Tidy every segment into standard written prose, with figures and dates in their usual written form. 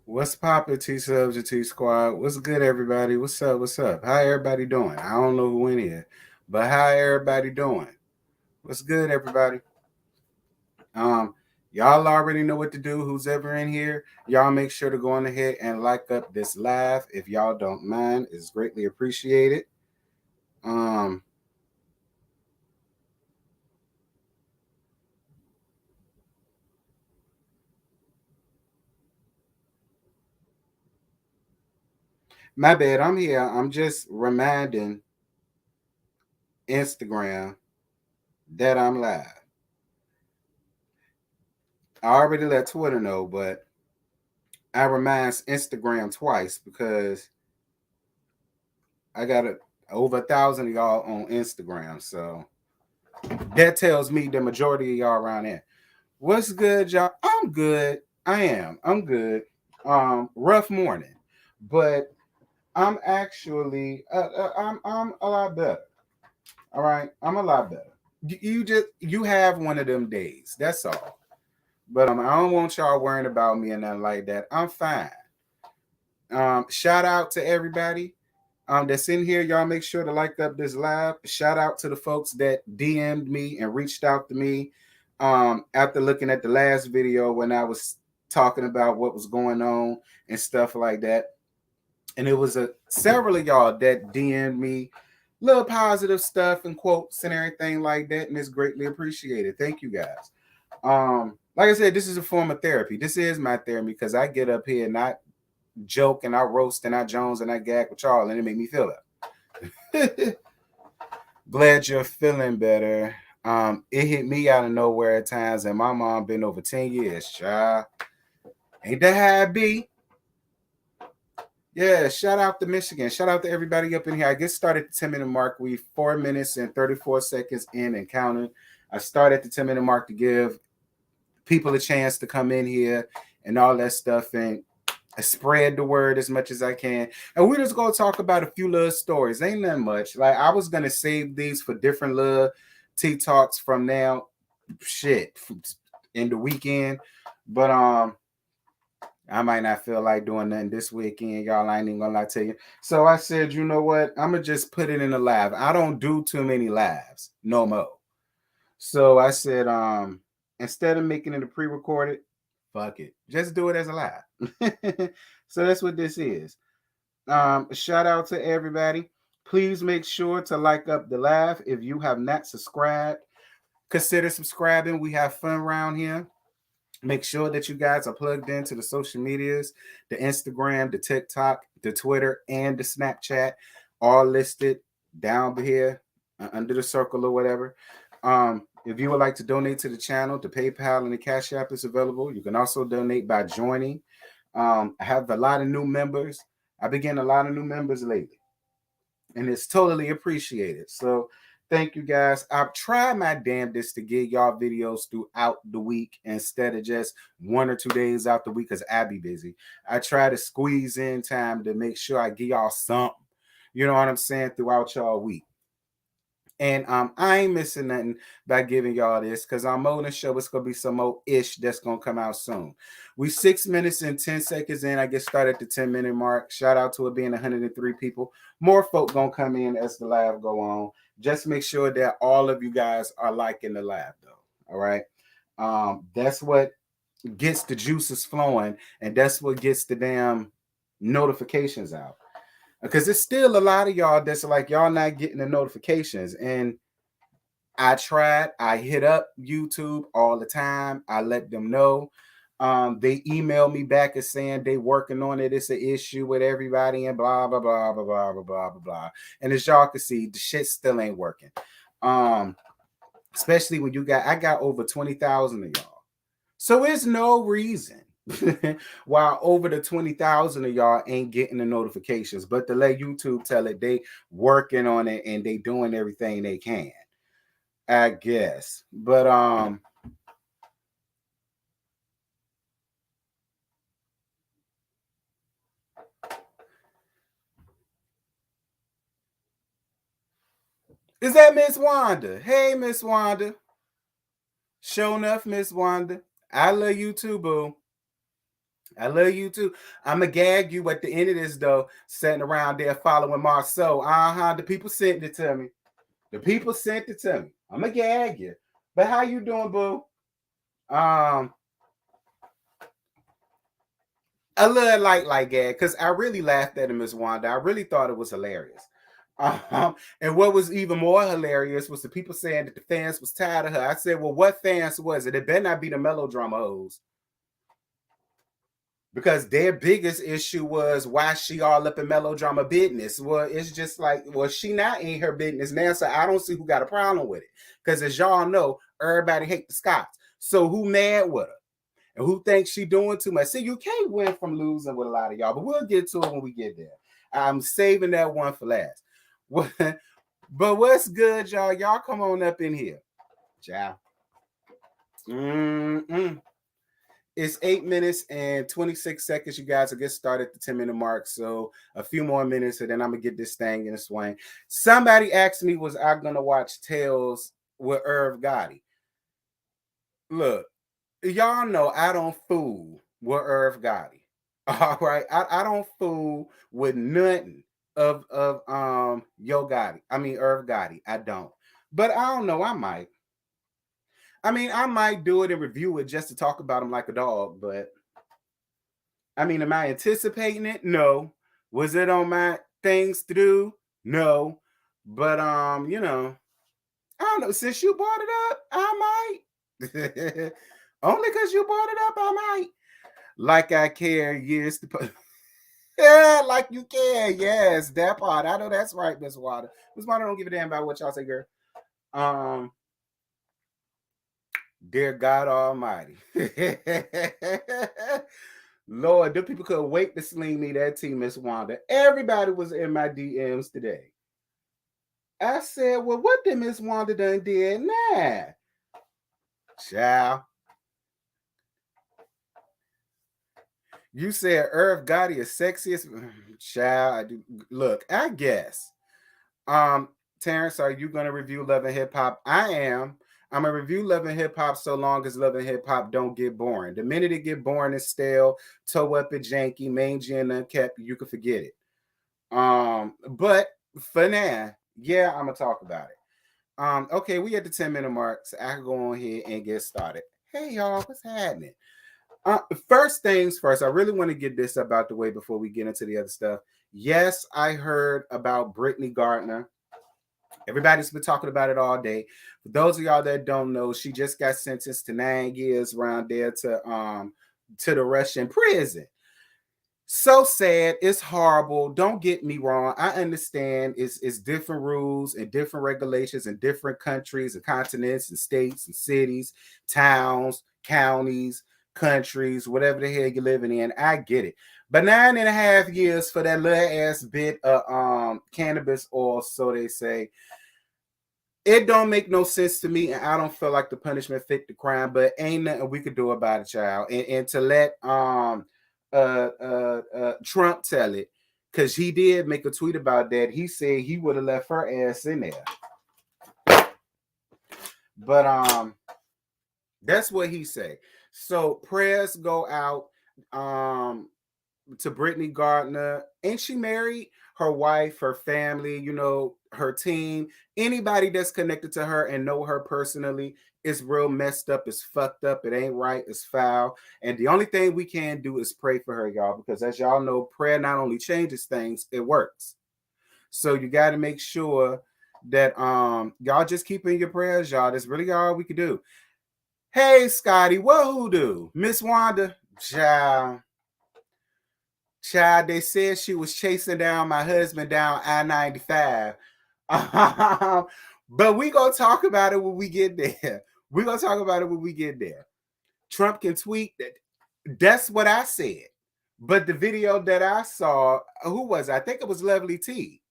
What's poppin', T Subs and T Squad? What's good, everybody? What's up? What's up? How everybody doing? I don't know who in here, but how everybody doing? What's good, everybody? Um, y'all already know what to do. Who's ever in here, y'all make sure to go on ahead and like up this live if y'all don't mind. It's greatly appreciated. Um, my bad. I'm here. I'm just reminding Instagram that I'm live. I already let Twitter know, but I remind Instagram twice because I got over 1,000 of y'all on Instagram. So that tells me the majority of y'all around there. What's good, y'all? I'm good. I am. I'm good. Rough morning, but I'm actually I'm a lot better. All right, I'm a lot better. You have one of them days. That's all. But I don't want y'all worrying about me and nothing like that. I'm fine. Shout out to everybody that's in here. Y'all make sure to like up this live. Shout out to the folks that DM'd me and reached out to me after looking at the last video when I was talking about what was going on and stuff like that. And it was several of y'all that DM'd me little positive stuff and quotes and everything like that, and it's greatly appreciated. Thank you guys. Like I said, this is a form of therapy. This is my therapy because I get up here and I joke and I roast and I Jones and I gag with y'all, and it make me feel that. Glad you're feeling better. It hit me out of nowhere at times, and my mom been over 10 years, child. Ain't that how it be? Yeah, shout out to Michigan. Shout out to everybody up in here. I get started at the 10-minute mark. We 4 minutes and 34 seconds in and counting. I start at the 10-minute mark to give people a chance to come in here and all that stuff. And I spread the word as much as I can. And we're just gonna talk about a few little stories. Ain't nothing much. Like I was gonna save these for different little T talks from now. Shit. In the weekend. But I might not feel like doing nothing this weekend, y'all. I ain't even gonna lie to you. So I said, you know what? I'm gonna just put it in a live. I don't do too many lives no more. So I said, instead of making it a pre-recorded, fuck it. Just do it as a live. So that's what this is. Shout out to everybody. Please make sure to like up the live. If you have not subscribed, consider subscribing. We have fun around here. Make sure that you guys are plugged into the social medias, the Instagram, the TikTok, the Twitter, and the Snapchat, all listed down here under the circle or whatever. If you would like to donate to the channel, the PayPal and the Cash App is available. You can also donate by joining. I have a lot of new members. I've been getting a lot of new members lately, and it's totally appreciated. So thank you guys. I've tried my damnedest to get y'all videos throughout the week instead of just 1 or 2 days out the week because I be busy. I try to squeeze in time to make sure I give y'all something. You know what I'm saying? Throughout y'all week. And I ain't missing nothing by giving y'all this because I'm on the show. It's gonna be some more ish that's gonna come out soon. We 6 minutes and 10 seconds in. I get started at the 10-minute mark. Shout out to it being 103 people. More folk gonna come in as the live go on. Just make sure that all of you guys are liking the live though. All right. That's what gets the juices flowing, and that's what gets the damn notifications out. Because it's still a lot of y'all that's like y'all not getting the notifications. And I hit up YouTube all the time. I let them know. They email me back as saying they working on it. It's an issue with everybody and blah blah blah blah blah blah blah blah blah. And as y'all can see, the shit still ain't working. Um, Especially when I got over 20,000 of y'all. So it's no reason why over the 20,000 of y'all ain't getting the notifications, but to let YouTube tell it they working on it and they doing everything they can. I guess. But is that Miss Wanda? Hey Miss Wanda. Show enough, Miss Wanda. I love you too, boo. I love you too. I'ma gag you at the end of this though, sitting around there following Marceau. The people sent it to me. The people sent it to me. I'ma gag you. But how you doing, boo? A little like gag, because I really laughed at him, Miss Wanda. I really thought it was hilarious. And what was even more hilarious was the people saying that the fans was tired of her. I said, well, what fans was it? It better not be the melodrama hoes. Because their biggest issue was why she all up in melodrama business. Well, it's just like, well, she not in her business now, so I don't see who got a problem with it. Because as y'all know, everybody hate the Scots. So who mad with her? And who thinks she doing too much? See, you can't win from losing with a lot of y'all, but we'll get to it when we get there. I'm saving that one for last. But what's good, y'all? Y'all come on up in here. Ciao. It's 8 minutes and 26 seconds. You guys will get started at the 10-minute mark. So a few more minutes, and then I'm going to get this thing in a swing. Somebody asked me, was I going to watch Tales with Irv Gotti? Look, y'all know I don't fool with Irv Gotti. All right. I don't fool with nothing of Yo Gotti. I mean Irv Gotti. I don't. But I don't know. I might. I mean, I might do it and review it just to talk about him like a dog, but I mean, am I anticipating it? No. Was it on my things to do? No. But you know, I don't know. Since you brought it up, I might. Only because you brought it up, I might. Like I care years to put. Yeah, like you care. Yes, that part. I know that's right, Miss Water. Miss Water don't give a damn about what y'all say, girl. Dear God Almighty. Lord, the people couldn't wait to sling me that tea, Miss Wanda. Everybody was in my DMs today. I said, well, what did Miss Wanda done did now? Child. You said Irv Gotti is sexiest. Child, I do. Look, I guess. Terrence, are you going to review Love and Hip Hop? I am. I'm gonna review Love and Hip Hop so long as Love and Hip Hop don't get boring. The minute it get boring and stale, toe up and janky, mangy and unkept, you can forget it. But for now, yeah, I'm gonna talk about it. Okay, we at the 10-minute mark, so I can go on here and get started. Hey y'all, what's happening? First things first, I really want to get this up out the way before we get into the other stuff. Yes, I heard about Britney Griner. Everybody's been talking about it all day. For those of y'all that don't know, she just got sentenced to 9 years around there to the Russian prison. So sad. It's horrible. Don't get me wrong. I understand it's different rules and different regulations in different countries and continents and states and cities, towns, counties, countries, whatever the hell you're living in. I get it. But 9.5 years for that little ass bit of cannabis oil, so they say. It don't make no sense to me, and I don't feel like the punishment fit the crime, but ain't nothing we could do about it, child. And to let Trump tell it, because he did make a tweet about that. He said he would have left her ass in there. But that's what he said. So prayers go out to Britney Griner. Ain't she married? Her wife, her family, you know, her team, anybody that's connected to her and know her personally is real messed up, it's fucked up, it ain't right, it's foul. And the only thing we can do is pray for her, y'all, because as y'all know, prayer not only changes things, it works. So you got to make sure that y'all just keep in your prayers, y'all. That's really all we can do. Hey, Scotty, what who do? Miss Wanda, child. Child, they said she was chasing down my husband down I-95. But we gonna talk about it when we get there. We're gonna talk about it when we get there. Trump can tweet that. That's what I said. But the video that I saw, who was it? I think it was Lovely T.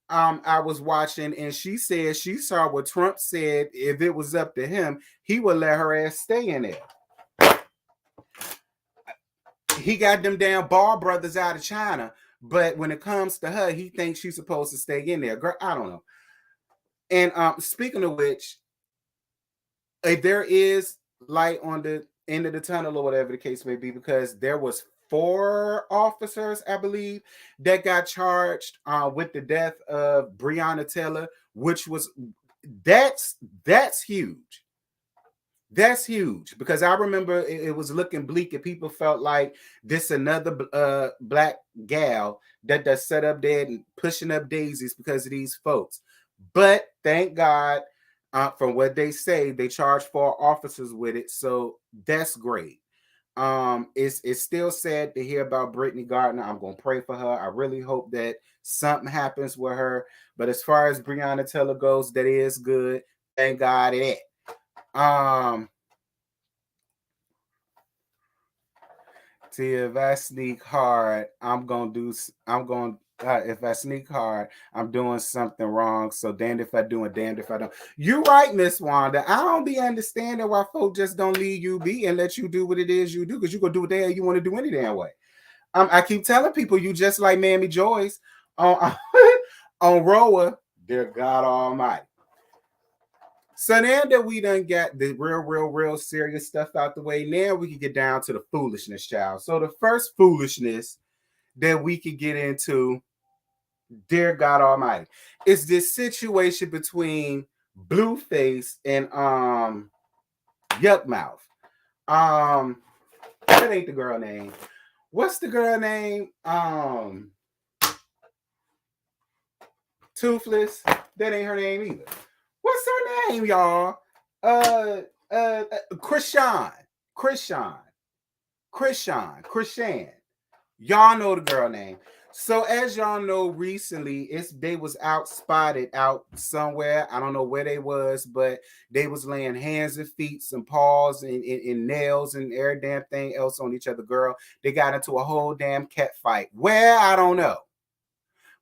I was watching, and she said she saw what Trump said. If it was up to him, he would let her ass stay in there. He got them damn Ball brothers out of China, but when it comes to her, he thinks she's supposed to stay in there. Girl, I don't know. And speaking of which, there is light on the end of the tunnel or whatever the case may be, because there was 4 officers, I believe, that got charged with the death of Breonna Taylor, which was that's huge. That's huge, because I remember it was looking bleak and people felt like this another black gal that set up there and pushing up daisies because of these folks. But thank God, from what they say, they charged 4 officers with it, so that's great. It's still sad to hear about Britney Gardner. I'm gonna pray for her. I really hope that something happens with her. But as far as Breonna Taylor goes, that is good. Thank God it. See, if I sneak hard, if I sneak hard, I'm doing something wrong. So damned if I do and damned if I don't. You're right, Miss Wanda. I don't be understanding why folk just don't leave you be and let you do what it is you do, because you go do what the hell you want to do any damn way. I keep telling people you just like Mammy Joyce on on Roa. Dear God Almighty. So now that we done got the real serious stuff out the way, now we can get down to the foolishness, child. So the first foolishness that we could get into, dear God Almighty, is this situation between Blueface and Yuck Mouth. That ain't the girl name. What's the girl name? Toothless. That ain't her name either. What's her name, y'all? Chrisean. Y'all know the girl name. So as y'all know, recently they was spotted out somewhere. I don't know where they was, but they was laying hands and feet, some paws and nails and every damn thing else on each other. Girl, they got into a whole damn cat fight. Where? I don't know.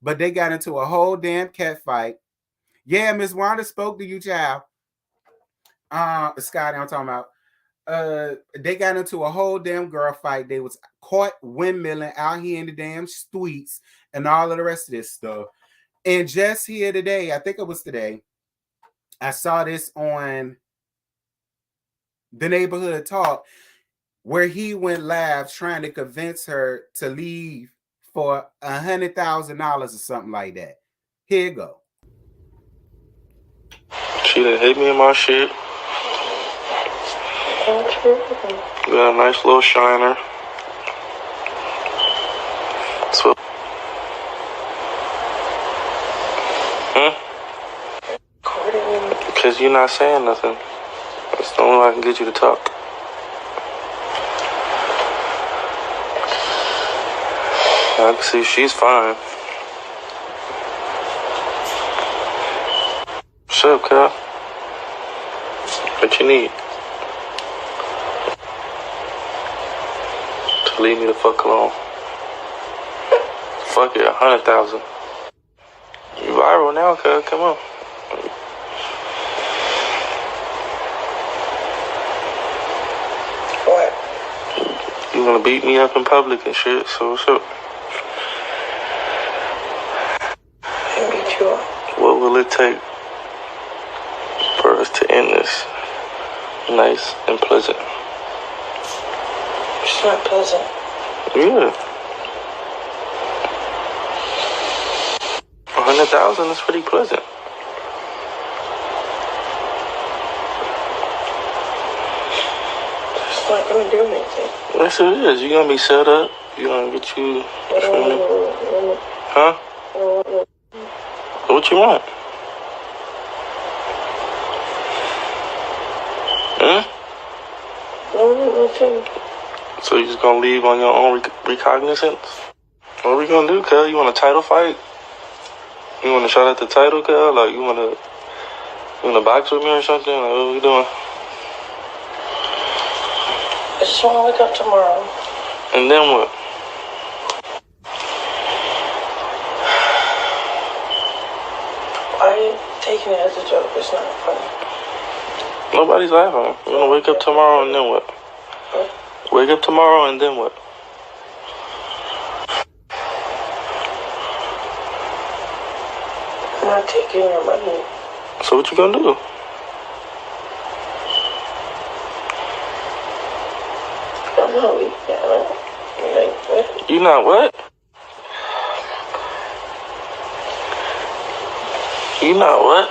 But they got into a whole damn cat fight. Yeah, Miss Wanda spoke to you, child. Scotty, I'm talking about. They got into a whole damn girl fight. They was caught windmilling out here in the damn streets and all of the rest of this stuff. And just here today, I think it was today, I saw this on the Neighborhood Talk, where he went live trying to convince her to leave for $100,000 or something like that. Here you go. She done hit me in my shit. Got a nice little shiner. So, because you're not saying nothing. That's the only way I can get you to talk. I can see she's fine. What's up, Kyle? What you need? To leave me the fuck alone. Fuck it, 100,000. You viral now, Kyle. Come on. What? You wanna beat me up in public and shit, so what's up? I beat you up. What will it take for us to end this nice and pleasant? It's not pleasant. Yeah. 100,000 is pretty pleasant. It's not gonna do anything. Yes, it is. You're gonna be set up. You're gonna get you. Huh? What you want? So you just gonna leave on your own recognizance? What are we gonna do, cuz? You want a title fight? You wanna shot at the title, cuz? Like, you wanna box with me or something? Like, what are we doing? I just wanna wake up tomorrow. And then what? Why are you taking it as a joke? It's not funny. Nobody's laughing. You're gonna wake up tomorrow and then what? What? Wake up tomorrow and then what? I'm not taking your money. So what you gonna do? No, we can't. You not what? You not what?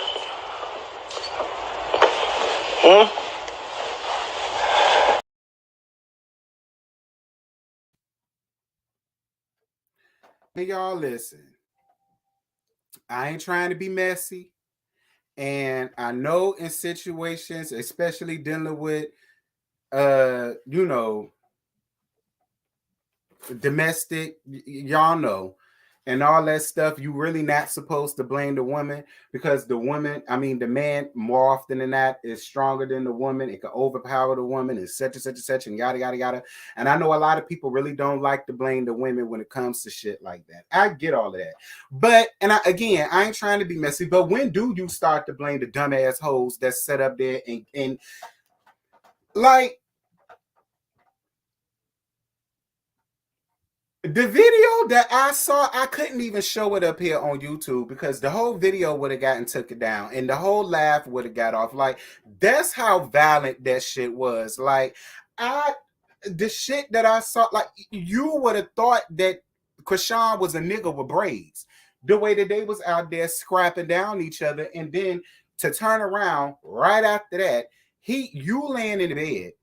Hey, y'all, listen. I ain't trying to be messy. And I know in situations, especially dealing with, domestic, y'all know, and all that stuff, you really not supposed to blame the woman, because the man more often than not is stronger than the woman. It can overpower the woman and such and such and such and yada yada yada. And I know a lot of people really don't like to blame the women when it comes to shit like that. I get all of that, but I ain't trying to be messy, but when do you start to blame the dumbass hoes that's set up there and like, the video that I saw, I couldn't even show it up here on YouTube because the whole video would have gotten took it down and the whole laugh would have got off. Like, that's how violent that shit was. Like, the shit that I saw, like, you would have thought that Chrisean was a nigga with braids. The way that they was out there scrapping down each other, and then to turn around right after that, you laying in the bed.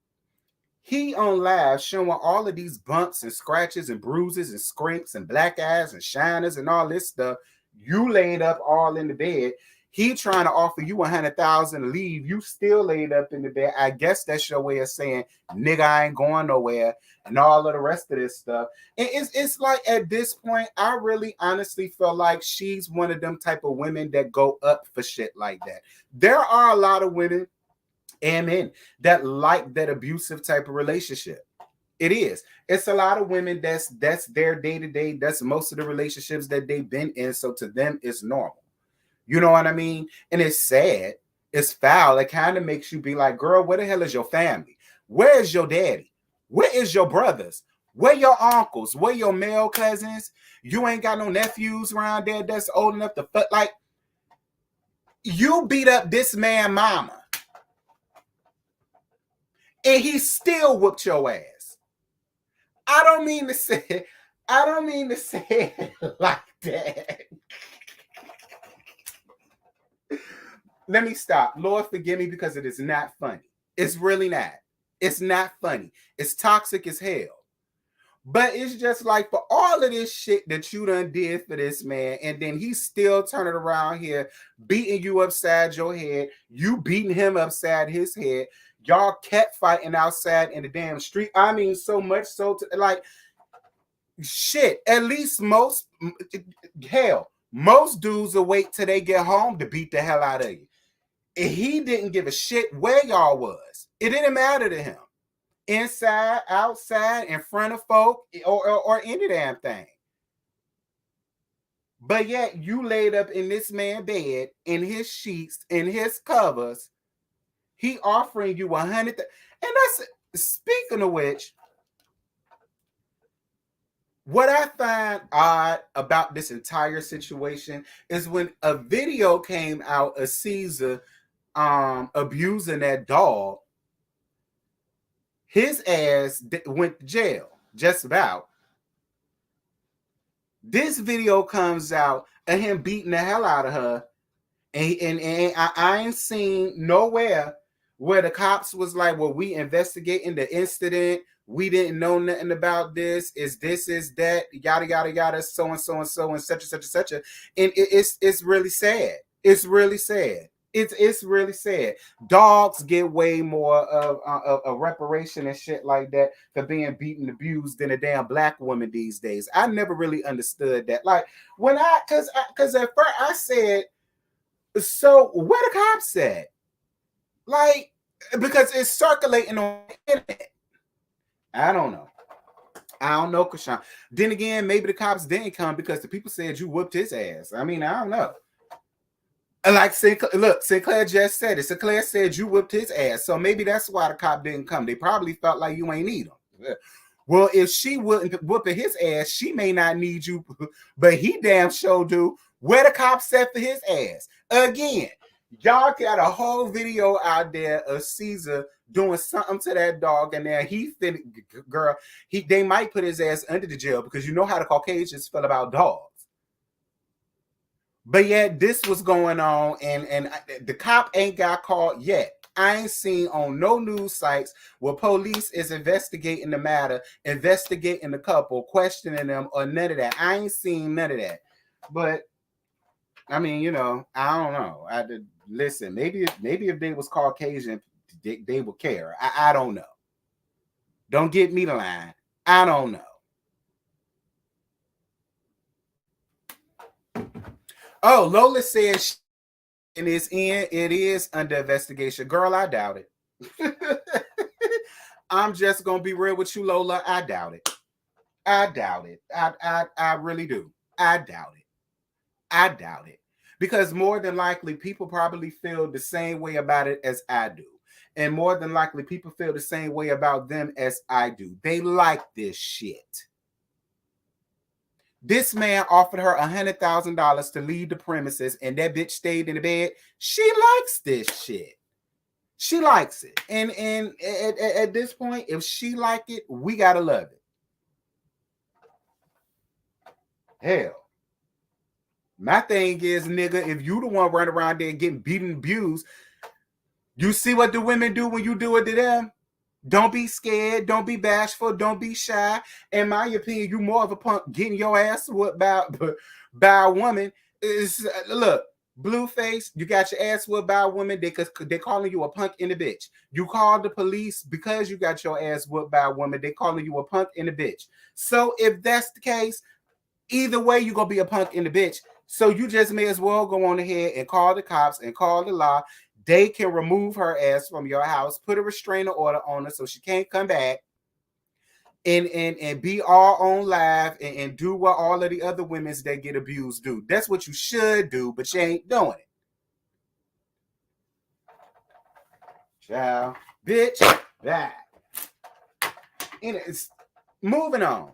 He on live showing all of these bumps and scratches and bruises and scrapes and black eyes and shiners and all this stuff. You laid up all in the bed. He trying to offer you $100,000 to leave. You still laid up in the bed. I guess that's your way of saying, nigga, I ain't going nowhere, and all of the rest of this stuff. And it's like, at this point, I really honestly feel like she's one of them type of women that go up for shit like that. There are a lot of women and men that like that abusive type of relationship. It is. It's a lot of women that's their day-to-day. That's most of the relationships that they've been in. So to them, it's normal. You know what I mean? And it's sad. It's foul. It kind of makes you be like, girl, where the hell is your family? Where is your daddy? Where is your brothers? Where your uncles? Where your male cousins? You ain't got no nephews around there that's old enough to fuck. Like, you beat up this man mama, and he still whooped your ass. I don't mean to say it like that. Let me stop. Lord, forgive me, because it is not funny. It's really not. It's not funny. It's toxic as hell. But it's just like, for all of this shit that you done did for this man, and then he's still turning around here, beating you upside your head, you beating him upside his head, y'all kept fighting outside in the damn street. I mean, so much so to, like, shit, at least most dudes will wait till they get home to beat the hell out of you. And he didn't give a shit where y'all was. It didn't matter to him. Inside, outside, in front of folk, or any damn thing. But yet you laid up in this man's bed, in his sheets, in his covers. He offering you 100. And that's, speaking of which, what I find odd about this entire situation is when a video came out of Caesar abusing that dog, his ass went to jail, just about. This video comes out of him beating the hell out of her, and I ain't seen nowhere where the cops was like, well, we investigating the incident. We didn't know nothing about this. Is that, yada, yada, yada, so and so and so and such and such and such. And it's really sad. It's really sad. It's really sad. Dogs get way more of a reparation and shit like that for being beaten, abused than a damn black woman these days. I never really understood that. Like, when because at first I said, so where the cops at? Like, because it's circulating on the internet. I don't know, Chrisean. Then again, maybe the cops didn't come because the people said you whooped his ass. I mean, I don't know. Like, Sinclair just said it. Sinclair said you whipped his ass. So maybe that's why the cop didn't come. They probably felt like you ain't need him. Well, if she wouldn't whooping his ass, she may not need you, but he damn sure do. Where the cops set for his ass? Again, Y'all got a whole video out there of Caesar doing something to that dog, and now girl, they might put his ass under the jail because you know how the Caucasians feel about dogs. But yet this was going on, and the cop ain't got caught yet. I ain't seen on no news sites where police is investigating the matter, investigating the couple, questioning them, or none of that. I ain't seen none of that. But I mean, you know, I don't know. Listen. Maybe if they was Caucasian, they would care. I don't know. Don't get me the line. I don't know. Oh, Lola says it is under investigation. Girl, I doubt it. I'm just gonna be real with you, Lola. I doubt it. I doubt it. I really do. I doubt it. I doubt it. Because more than likely, people probably feel the same way about it as I do. And more than likely, people feel the same way about them as I do. They like this shit. This man offered her $100,000 to leave the premises, and that bitch stayed in the bed. She likes this shit. She likes it. And at this point, if she like it, we gotta love it. Hell. My thing is, nigga, if you the one running around there getting beaten and abused, you see what the women do when you do it to them? Don't be scared. Don't be bashful. Don't be shy. In my opinion, you more of a punk getting your ass whooped by a woman. Look, Blueface, you got your ass whooped by a woman. They calling you a punk in the bitch. You called the police because you got your ass whooped by a woman. They calling you a punk in the bitch. So if that's the case, either way, you're going to be a punk in the bitch. So you just may as well go on ahead and call the cops and call the law. They can remove her ass from your house, put a restraining order on her so she can't come back, and be all on live and do what all of the other women that get abused do. That's what you should do, but you ain't doing it. Ciao, bitch. That. And it's moving on.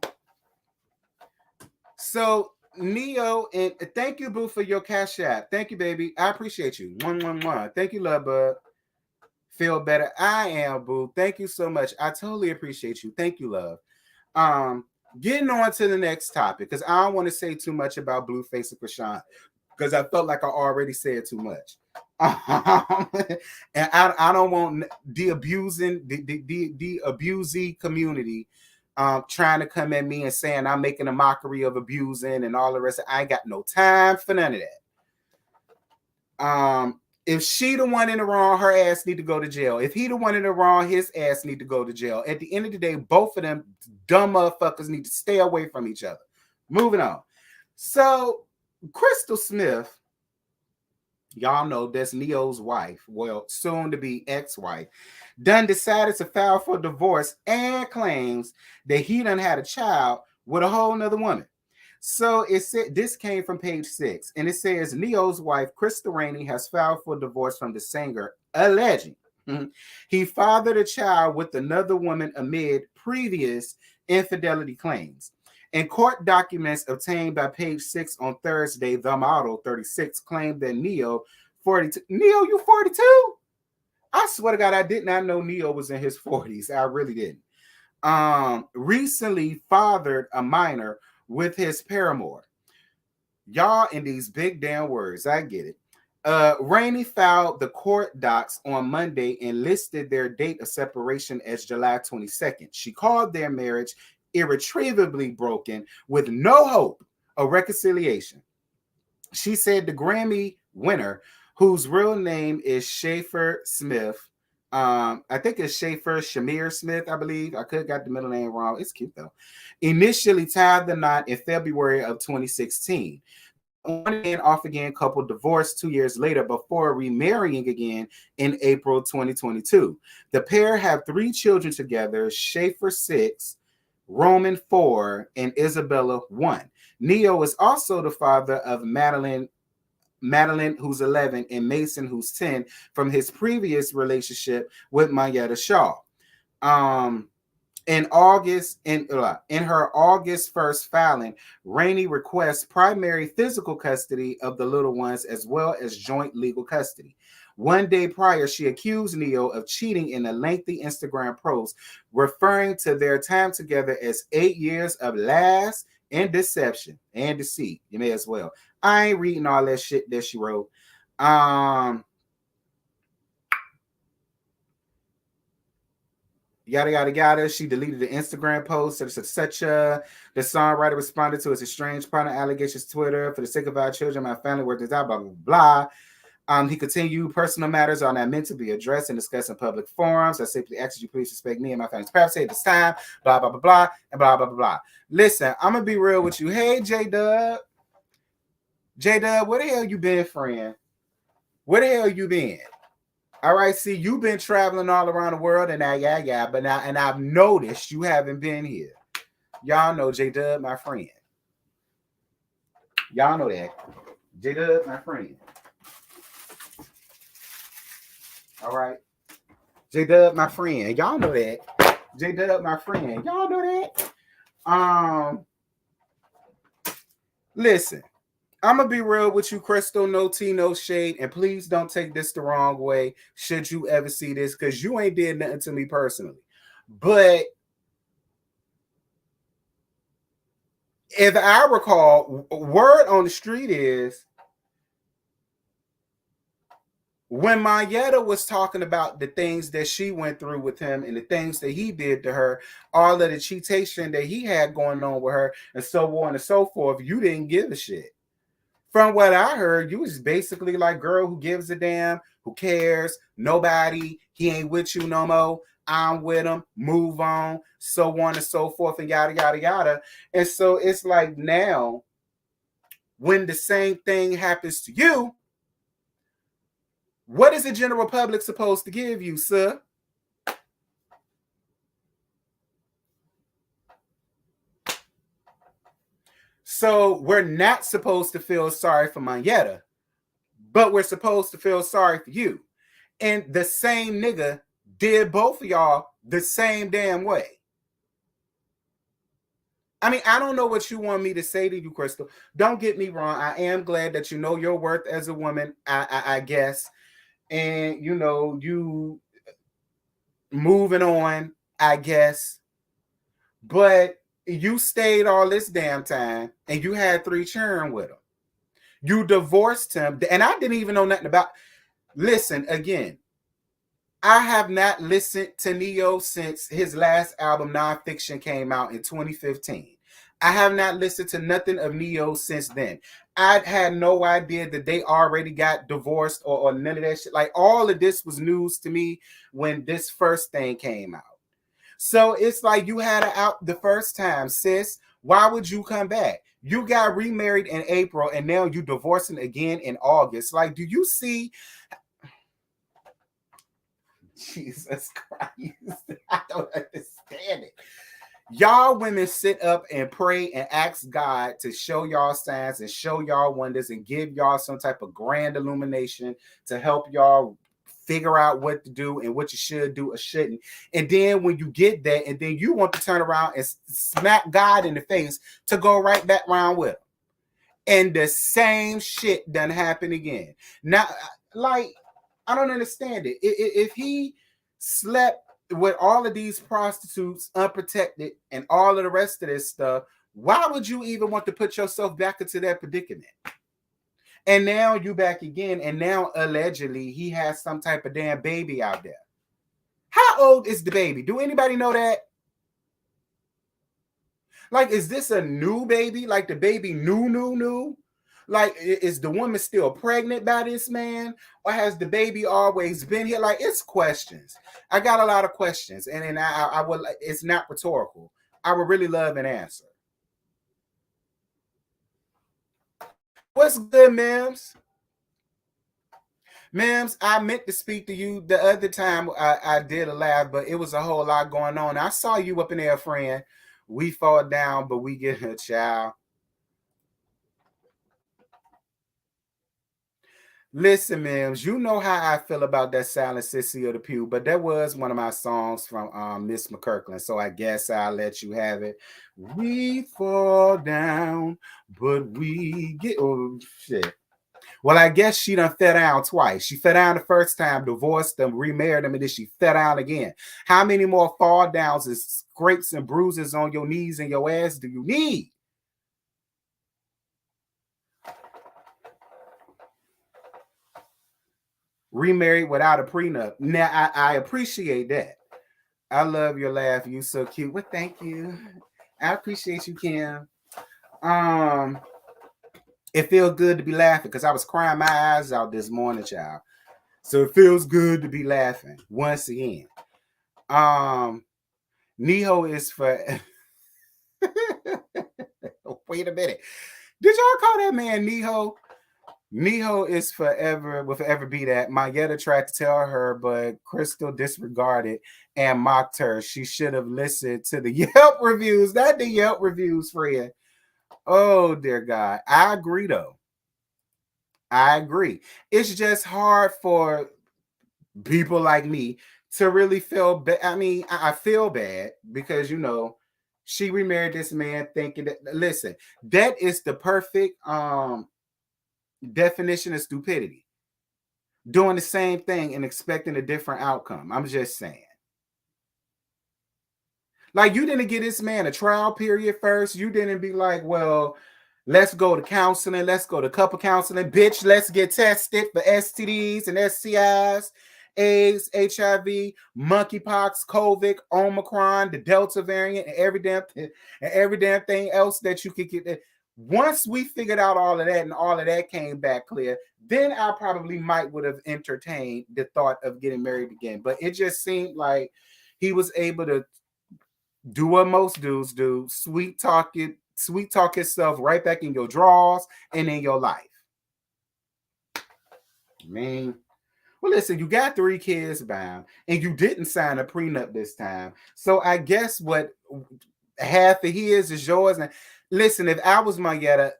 So Neo, and thank you, Boo, for your cash app. Thank you, baby. I appreciate you. Thank you, love bud. Feel better. I am, Boo. Thank you so much. I totally appreciate you. Thank you, love. Getting on to the next topic, because I don't want to say too much about Blueface and Chrisean, because I felt like I already said too much. And I don't want the abusing the abusee community trying to come at me and saying I'm making a mockery of abusing and all the rest. I ain't got no time for none of that. If she the one in the wrong, her ass need to go to jail. If he the one in the wrong, his ass need to go to jail. At the end of the day, both of them dumb motherfuckers need to stay away from each other. Moving on. So Crystal Smith, y'all know that's Neo's wife, well, soon to be ex-wife, done decided to file for divorce and claims that he done had a child with a whole nother woman. So it said this came from page 6, and it says Neo's wife, Crystal Renay, has filed for divorce from the singer, alleging he fathered a child with another woman amid previous infidelity claims. In court documents obtained by page 6 on Thursday, the model 36 claimed that Neo, 42. Neo, you 42? I swear to God, I did not know Neo was in his 40s. I really didn't. Recently fathered a minor with his paramour. Y'all in these big damn words, I get it. Renay filed the court docs on Monday and listed their date of separation as July 22nd. She called their marriage irretrievably broken with no hope of reconciliation. She said the Grammy winner, whose real name is Schaefer Smith, I think it's Schaefer Shamir Smith, I believe. I could have got the middle name wrong. It's cute though. Initially tied the knot in February of 2016. On and off again couple divorced 2 years later before remarrying again in April 2022. The pair have 3 children together, Schaefer 6, Roman 4, and Isabella 1. Neo is also the father of Madeline, who's 11, and Mason, who's 10, from his previous relationship with Mayetta Shaw. In her August 1st filing, Renay requests primary physical custody of the little ones as well as joint legal custody. One day prior, she accused Ne-Yo of cheating in a lengthy Instagram post, referring to their time together as 8 years of lies and deception and deceit. You may as well. I ain't reading all that shit that she wrote. Yada yada yada. She deleted the Instagram post. The songwriter responded to his estranged partner allegations Twitter. For the sake of our children, my family, worked this out, blah blah blah. He continued, personal matters are not meant to be addressed and discussed in public forums. I simply ask that you please respect me and my family's privacy at this time. Blah blah blah blah and blah blah blah blah. Listen, I'm gonna be real with you. Hey J-Dub. J-Dub, where the hell you been, friend? Where the hell you been? All right, see, you've been traveling all around the world and I've noticed you haven't been here. Y'all know J-Dub, my friend. Y'all know that. J-Dub, my friend. All right. J-Dub, my friend. Y'all know that. J-Dub, my friend. Y'all know that. Listen. I'm going to be real with you, Crystal. No tea, no shade. And please don't take this the wrong way should you ever see this, because you ain't did nothing to me personally. But if I recall, word on the street is when Mayetta was talking about the things that she went through with him and the things that he did to her, all of the cheatation that he had going on with her and so on and so forth, you didn't give a shit. From what I heard, you was basically like, girl, who gives a damn? Who cares? Nobody. He ain't with you no more. I'm with him. Move on. So on and so forth and yada, yada, yada. And so it's like now, when the same thing happens to you, what is the general public supposed to give you, sir? So we're not supposed to feel sorry for Mayetta, but we're supposed to feel sorry for you. And the same nigga did both of y'all the same damn way. I mean, I don't know what you want me to say to you, Crystal. Don't get me wrong. I am glad that you know your worth as a woman, I guess. And, you know, you moving on, I guess. But you stayed all this damn time and you had 3 children with him. You divorced him. And I didn't even know nothing about. Listen, again, I have not listened to Ne-Yo since his last album, Nonfiction, came out in 2015. I have not listened to nothing of Ne-Yo since then. I had no idea that they already got divorced or none of that shit. Like, all of this was news to me when this first thing came out. So it's like you had it out the first time, sis. Why would you come back? You got remarried in April and now you divorcing again in August. Like, do you see? Jesus Christ. I don't understand it. Y'all women sit up and pray and ask God to show y'all signs and show y'all wonders and give y'all some type of grand illumination to help y'all figure out what to do and what you should do or shouldn't. And then when you get that, and then you want to turn around and smack God in the face to go right back around with him. And the same shit done happen again. Now, like, I don't understand it. If he slept with all of these prostitutes unprotected and all of the rest of this stuff, why would you even want to put yourself back into that predicament? And now you back again, and now allegedly he has some type of damn baby out there. How old is the baby? Do anybody know that? Like, is this a new baby? Like the baby new? Like, is the woman still pregnant by this man? Or has the baby always been here? Like, it's questions. I got a lot of questions. And I would, it's not rhetorical. I would really love an answer. What's good, Mims? Mims, I meant to speak to you the other time I did a live, but it was a whole lot going on. I saw you up in there, friend. We fall down, but we get a child. Listen, Mims, you know how I feel about that Silent Sissy of the Pew, but that was one of my songs from Miss McKirkland, so I guess I'll let you have it. We fall down, but we get, oh shit. Well, I guess she done fell down twice. She fell down the first time, divorced them, remarried them, and then she fell down again. How many more fall downs and scrapes and bruises on your knees and your ass do you need? Remarried without a prenup. Now, I appreciate that. I love your laugh. You so cute. Well, thank you. I appreciate you, Kim. It feels good to be laughing because I was crying my eyes out this morning, child. So it feels good to be laughing once again. Neho is for. Wait a minute. Did y'all call that man Neho? Neho is forever, will forever be that. Mayetta tried to tell her, but Crystal disregarded and mocked her. She should have listened to the Yelp reviews. Not the Yelp reviews, friend. Oh, dear God. I agree, though. I agree. It's just hard for people like me to really feel bad. I mean, I feel bad because, you know, she remarried this man thinking that, listen, that is the perfect definition of stupidity. Doing the same thing and expecting a different outcome. I'm just saying. Like, you didn't give this man a trial period first. You didn't be like, well, let's go to counseling. Let's go to couple counseling. Bitch, let's get tested for STDs and STIs, AIDS, HIV, monkeypox, COVID, Omicron, the Delta variant, and every damn thing else that you could get. Once we figured out all of that and all of that came back clear, then I probably would have entertained the thought of getting married again. But it just seemed like he was able to do what most dudes do, sweet talk yourself right back in your drawers and in your life. Man. Well, listen, you got 3 kids bound and you didn't sign a prenup this time. So I guess what half of his is yours. And listen, if I was Mayetta,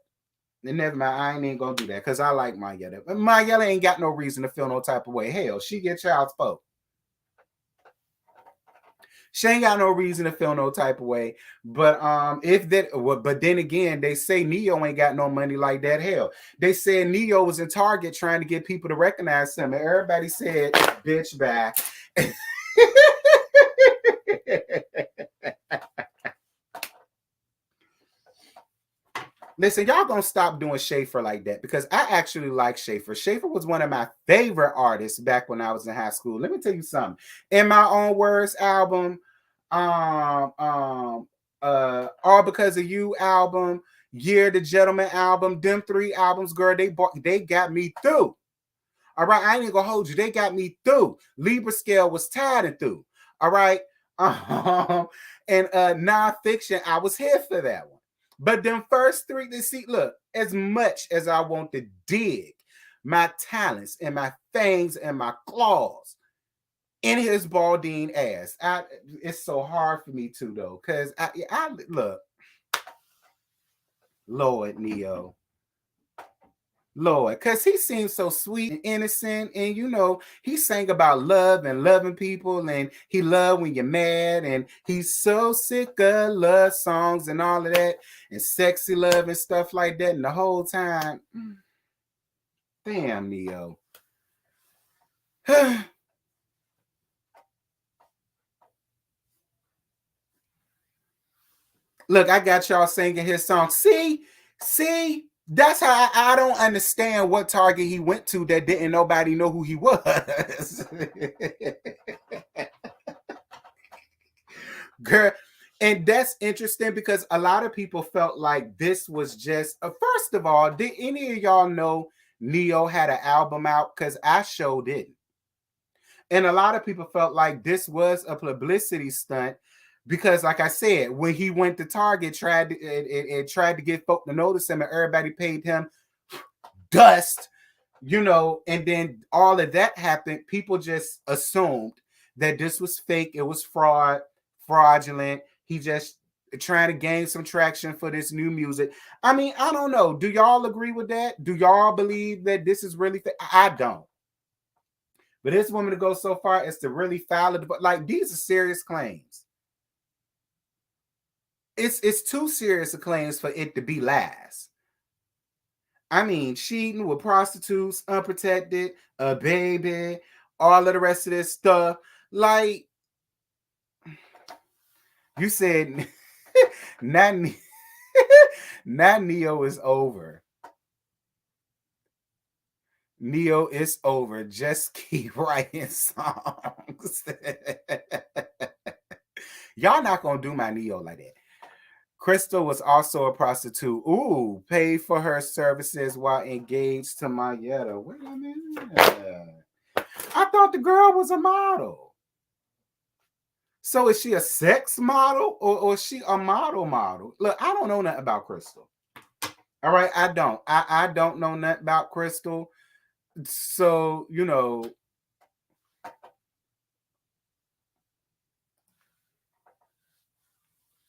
then never mind, I ain't even gonna do that because I like Mayetta. Mayetta ain't got no reason to feel no type of way. Hell, she get child support. She ain't got no reason to feel no type of way. But but then again, they say Neo ain't got no money like that. Hell, they said Neo was in Target trying to get people to recognize him, and everybody said, "Bitch, back." Listen, y'all gonna stop doing Schaefer like that because I actually like Schaefer. Schaefer was one of my favorite artists back when I was in high school. Let me tell you something. In My Own Words album, All Because of You album, Year the Gentleman album, them 3 albums, girl, they got me through. All right, I ain't gonna hold you. They got me through. Libra Scale was tired and through. All right, and Nonfiction, I was here for that one. But them first 3, see, look, as much as I want to dig my talents and my fangs and my claws in his balding ass, it's so hard for me to, though, because I look, Lord Neo. Lord, because he seems so sweet and innocent, and you know, he sang about love and loving people, and he loved when you're mad, and he's so sick of love songs and all of that, and sexy love and stuff like that, and the whole time, damn, Neo. Look, I got y'all singing his song. See, that's how I don't understand what Target he went to that didn't nobody know who he was. Girl, and that's interesting because a lot of people felt like this was just, first of all, did any of y'all know Neo had an album out? Because I sure didn't. And a lot of people felt like this was a publicity stunt because, like I said, when he went to Target, tried to get folk to notice him, and everybody paid him dust, you know, and then all of that happened. People just assumed that this was fake. It was fraudulent. He just trying to gain some traction for this new music. I mean, I don't know. Do y'all agree with that? Do y'all believe that this is really fake? I don't. But this woman to go so far as to really file it, but like these are serious claims. It's too serious a claims for it to be lies. I mean, cheating with prostitutes, unprotected, a baby, all of the rest of this stuff. Like, you said, not, not Neo is over. Neo is over. Just keep writing songs. Y'all not gonna do my Neo like that. Crystal was also a prostitute. Ooh, paid for her services while engaged to Mayetta. Wait a minute. I thought the girl was a model. So is she a sex model or is she a model? Look, I don't know nothing about Crystal. All right, I don't. I don't know nothing about Crystal. So, you know,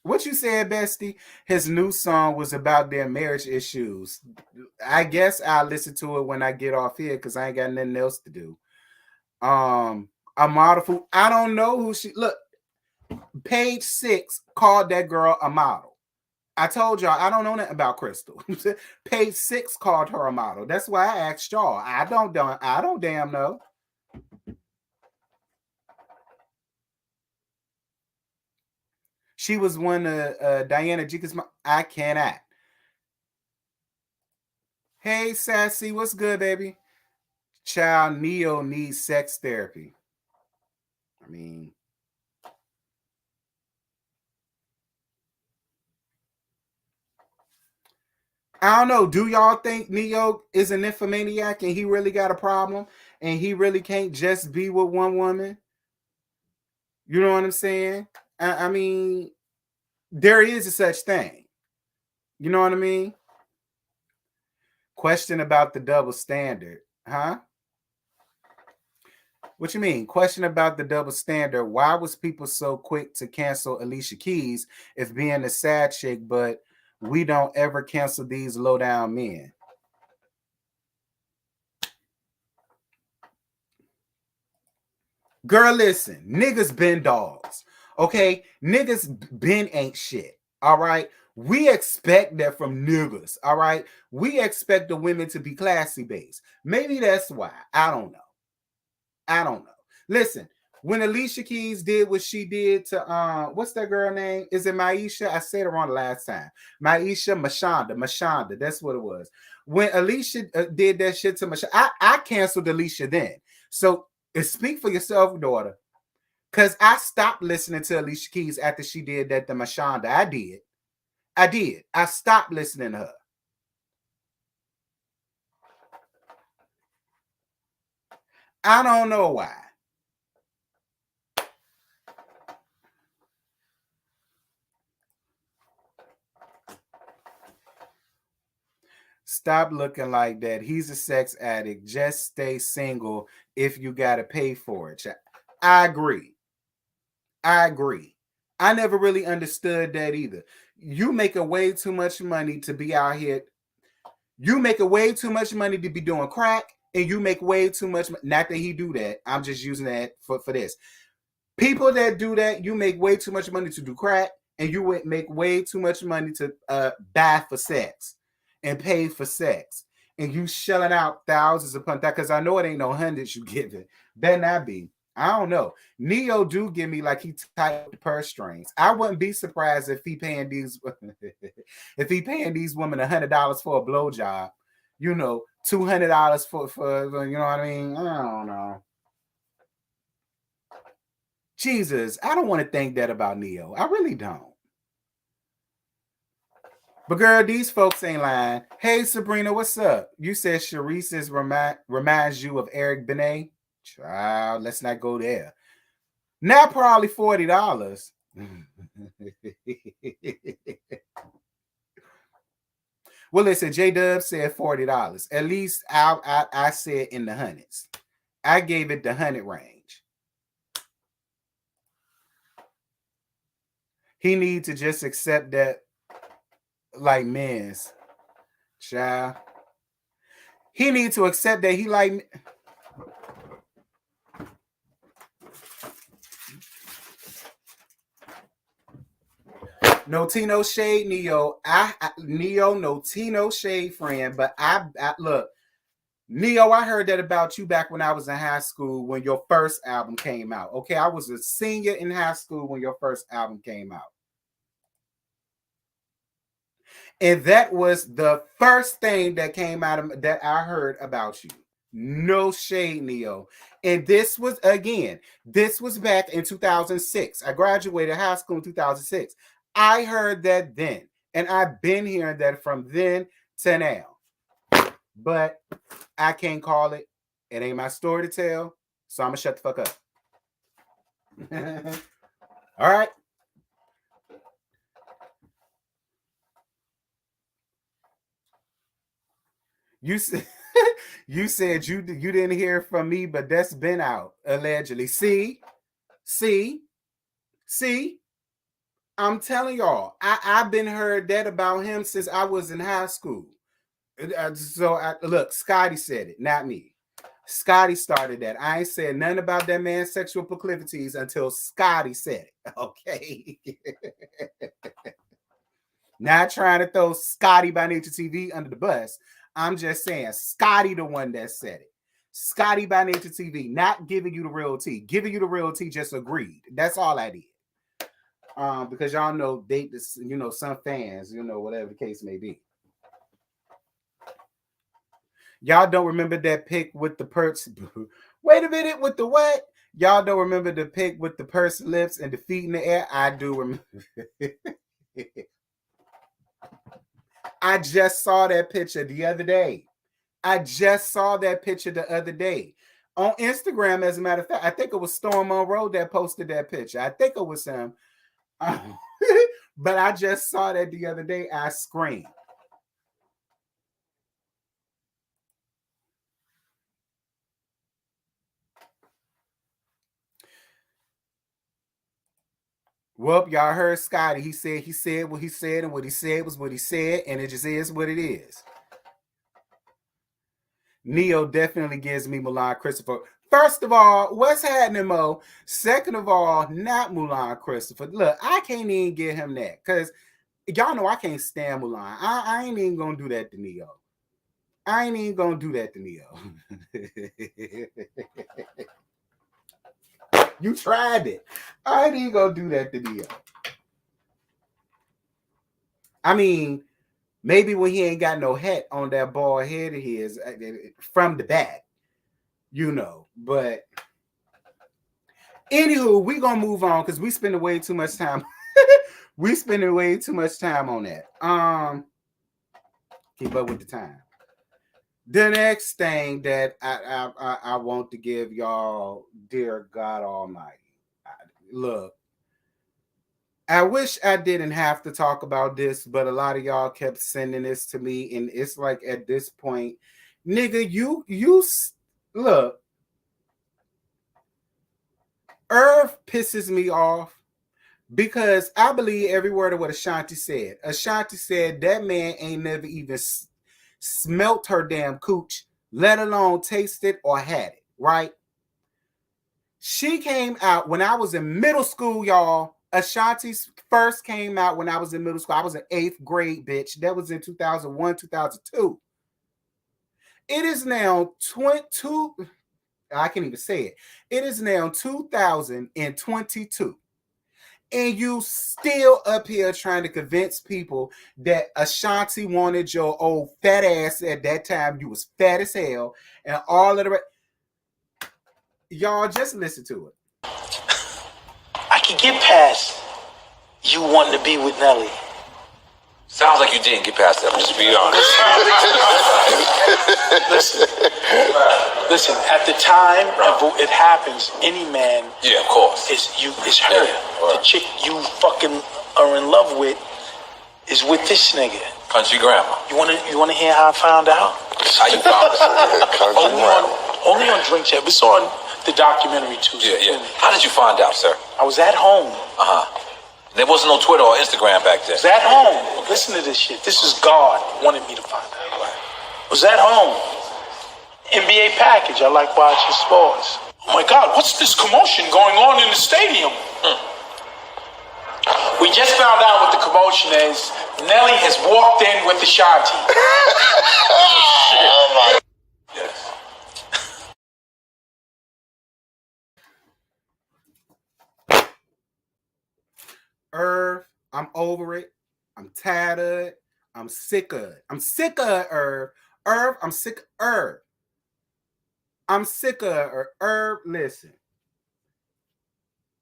what you said, Bestie? His new song was about their marriage issues. I guess I'll listen to it when I get off here because I ain't got nothing else to do. A model for, I don't know who she, look, page 6 called that girl a model. I told y'all I don't know nothing about Crystal. Page 6 called her a model. That's why I asked y'all. I don't damn know. She was one of Diana Jika's mom. I cannot. Hey, Sassy, what's good, baby? Child, Neo needs sex therapy. I mean, I don't know. Do y'all think Neo is an nymphomaniac and he really got a problem and he really can't just be with one woman? You know what I'm saying? I mean, there is a such thing. You know what I mean? Question about the double standard. Huh? What you mean? Question about the double standard. Why was people so quick to cancel Alicia Keys if being a sad chick, but we don't ever cancel these low down men? Girl, listen, niggas been dogs. Okay? Niggas been ain't shit. All right? We expect that from niggas. All right? We expect the women to be classy based. Maybe that's why. I don't know. Listen, when Alicia Keys did what she did to what's that girl name? Is it Maisha? I said it wrong the last time. Mashonda. That's what it was. When Alicia did that shit to Mashonda, I canceled Alicia then. So speak for yourself, daughter. Because I stopped listening to Alicia Keys after she did that to Mashonda. I did. I stopped listening to her. I don't know why. Stop looking like that. He's a sex addict. Just stay single if you got to pay for it. I agree. I never really understood that either. You make way too much money to be out here. You make way too much money to be doing crack, and you make way too much. Not that he do that. I'm just using that for this. People that do that, you make way too much money to do crack, and you would make way too much money to buy for sex and pay for sex. And you shelling out thousands upon that, because I know it ain't no hundreds you giving. Better not be. I don't know. Neo do give me like he tied the purse strings. I wouldn't be surprised if he paying these if he paying these women $100 for a blowjob, you know, $200 for you know what I mean? I don't know. Jesus, I don't want to think that about Neo. I really don't. But girl, these folks ain't lying. Hey Sabrina, what's up? You said Sharice's reminds you of Eric Benet. Child, let's not go there. Now probably $40. Well, listen, J-Dub said $40. At least I said in the hundreds. I gave it the 100 range. He needs to just accept that like men's. Child. He needs to accept that he like. No tea, no shade, Neo. Neo, no tea, no shade, friend. But I look, Neo, I heard that about you back when I was in high school when your first album came out. Okay, I was a senior in high school when your first album came out. And that was the first thing that came out of that I heard about you. No shade, Neo. And this was back in 2006. I graduated high school in 2006. I heard that then. And I've been hearing that from then to now. But I can't call it. It ain't my story to tell. So I'm going to shut the fuck up. All right. You said you didn't hear from me, but that's been out allegedly. See, I'm telling y'all, I've been heard that about him since I was in high school. Look, Scotty said it, not me. Scotty started that. I ain't said nothing about that man's sexual proclivities until Scotty said it. Okay. Not trying to throw Scotty by Nature TV under the bus. I'm just saying, Scotty the one that said it. Scotty by Nature TV, not giving you the real tea. Giving you the real tea, just agreed. That's all I did. Because y'all know some fans, whatever the case may be. Y'all don't remember that pic with the purse. Wait a minute, with the what? Y'all don't remember the pic with the pursed lips and the feet in the air? I do remember. I just saw that picture the other day. On Instagram, as a matter of fact. I think it was Storm Monroe that posted that picture. I think it was him. But I just saw that the other day. I screamed. Well, y'all heard Scotty. He said what he said, and what he said was what he said, and it just is what it is. Neo definitely gives me Mulan Christopher. First of all, what's happening, Mo? Second of all, not Mulan Christopher. Look, I can't even get him that because y'all know I can't stand Mulan. I ain't even gonna do that to Neo. You tried it. I ain't even gonna do that to Neo. I mean, maybe when he ain't got no hat on that bald head of his from the back, But anywho, we gonna move on because we spending way too much time. We spending way too much time on that. Keep up with the time. The next thing that I want to give y'all, dear God Almighty, look, I wish I didn't have to talk about this, but a lot of y'all kept sending this to me, and it's like at this point, nigga, you look, Irv pisses me off because I believe every word of what Ashanti said. Ashanti said that man ain't never even smelt her damn cooch, let alone tasted or had it, right? She came out when I was in middle school, y'all. Ashanti first came out when I was in middle school. I was in 8th grade, bitch. That was in 2001, 2002. It is now 22. I can't even say it. It is now 2022. And you still up here trying to convince people that Ashanti wanted your old fat ass at that time. You was fat as hell. And all of the rest. Y'all just listen to it. I can get past you wanting to be with Nelly. Sounds like you didn't get past that, just to be honest. Listen, at the time it happens, any man of course. is her. Yeah, right. The chick you fucking are in love with is with this nigga. Country grandma. You wanna hear how I found out? How you found out? Only on Drink Chat. It's on the documentary too. Yeah. How did you find out, sir? I was at home. There wasn't no Twitter or Instagram back then. I was at home. Listen to this shit. This is God wanted me to find out. I was at home. NBA package. I like watching sports. Oh my God, what's this commotion going on in the stadium? We just found out what the commotion is. Nelly has walked in with Ashanti. Oh my. Yes. Irv, I'm over it. I'm tired of it. I'm sick of it. I'm sick of it, Irv. Irv, I'm sick of Irv. I'm sick of it, Irv. Listen.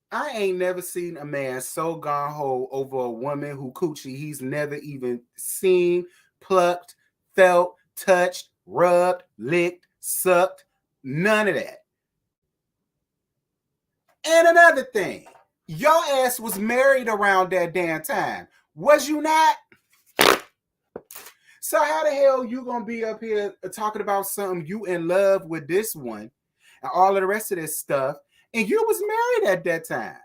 I ain't never seen a man so gone ho over a woman who coochie he's never even seen, plucked, felt, touched, rubbed, licked, sucked, none of that. And another thing, your ass was married around that damn time. Was you not? So how the hell you gonna be up here talking about something you in love with this one and all of the rest of this stuff, and you was married at that time?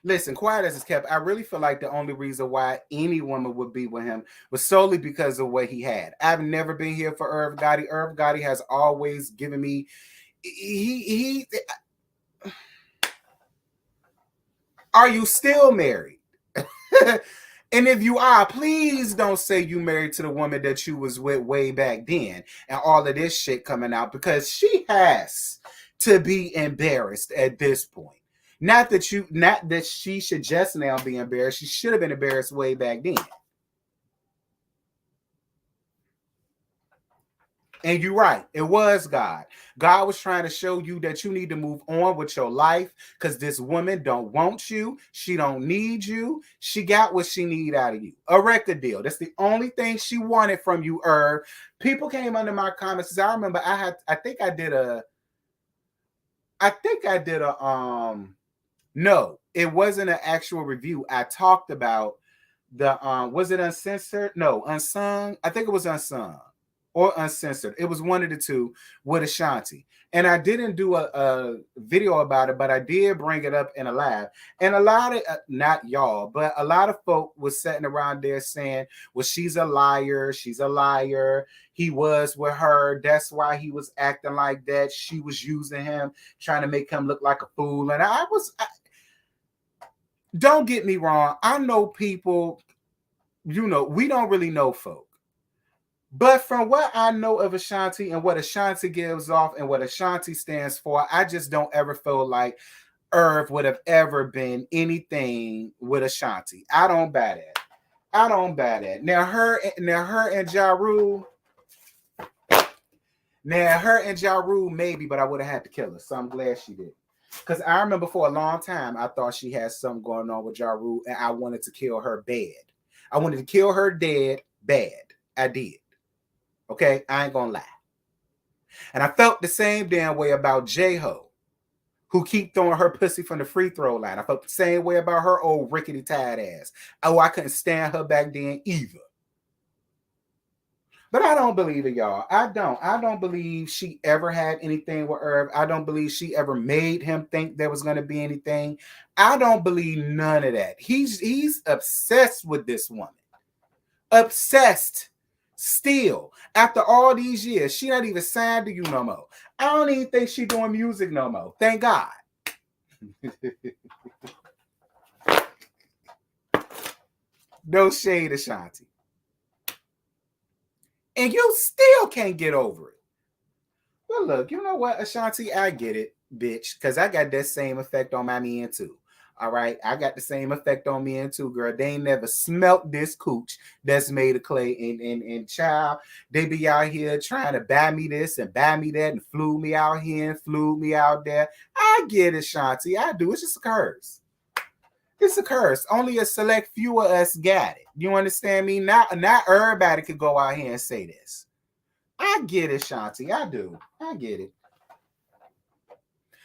Listen, quiet as it's kept, I really feel like the only reason why any woman would be with him was solely because of what he had. I've never been here for Irv Gotti. Irv Gotti has always given me Are you still married? And if you are, please don't say you married to the woman that you was with way back then and all of this shit coming out, because she has to be embarrassed at this point. Not that she should just now be embarrassed. She should have been embarrassed way back then. And you're right. It was God. God was trying to show you that you need to move on with your life because this woman don't want you. She don't need you. She got what she need out of you. A record deal. That's the only thing she wanted from you, Irv. People came under my comments. I remember I think I did a no, it wasn't an actual review. I talked about the was it uncensored? No, unsung. I think it was unsung or uncensored. It was one of the two with Ashanti. And I didn't do a video about it, but I did bring it up in a live. And a lot of, not y'all, but a lot of folk was sitting around there saying, well, she's a liar. She's a liar. He was with her. That's why he was acting like that. She was using him, trying to make him look like a fool. And don't get me wrong. I know people, we don't really know folk. But from what I know of Ashanti and what Ashanti gives off and what Ashanti stands for, I just don't ever feel like Irv would have ever been anything with Ashanti. I don't buy that. Now her and Ja Rule, maybe, but I would have had to kill her. So I'm glad she did. Because I remember for a long time, I thought she had something going on with Ja Rule, and I wanted to kill her bad. I wanted to kill her dead bad. I did. Okay, I ain't gonna lie. And I felt the same damn way about J-Ho, who keep throwing her pussy from the free throw line. I felt the same way about her old rickety tired ass. Oh, I couldn't stand her back then either. But I don't believe it, y'all. I don't believe she ever had anything with Irv. I don't believe she ever made him think there was going to be anything. I don't believe none of that. He's obsessed with this woman. Obsessed. Still, after all these years, she not even signed to you no more. I don't even think she doing music no more. Thank God. No shade, Ashanti. And you still can't get over it. Well, look, you know what, Ashanti? I get it, bitch, because I got that same effect on my man too. All right, I got the same effect on me and too, girl. They ain't never smelt this cooch that's made of clay. And child, they be out here trying to buy me this and buy me that and flew me out here and flew me out there. I get it, Shanti. I do. It's just a curse. It's a curse. Only a select few of us got it. You understand me? Not everybody could go out here and say this. I get it, Shanti. I do. I get it.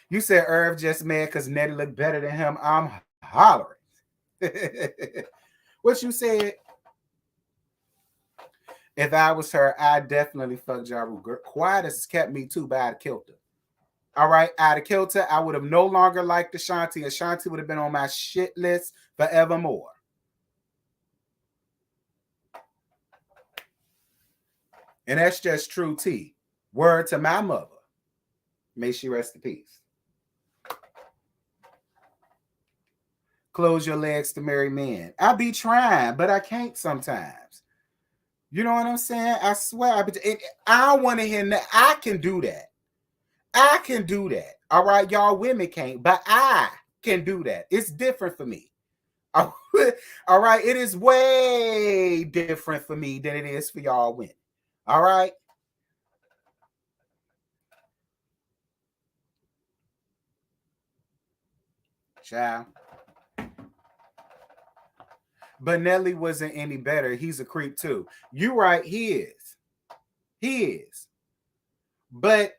You said Irv just mad because Nettie looked better than him. I'm hollering. What you said? If I was her, I'd definitely fuck Ja Rule. Quiet as kept me too, but I'd have killed her. All right, I'd have killed her. I would have no longer liked Ashanti. Ashanti would have been on my shit list forevermore. And that's just true tea. Word to my mother. May she rest in peace. Close your legs to marry men. I be trying, but I can't sometimes. You know what I'm saying? I swear. I want to hear that. I can do that. I can do that. All right, y'all women can't, but I can do that. It's different for me. All right, it is way different for me than it is for y'all women. All right. Child. But Nelly wasn't any better. He's a creep too. You right, he is. He is. But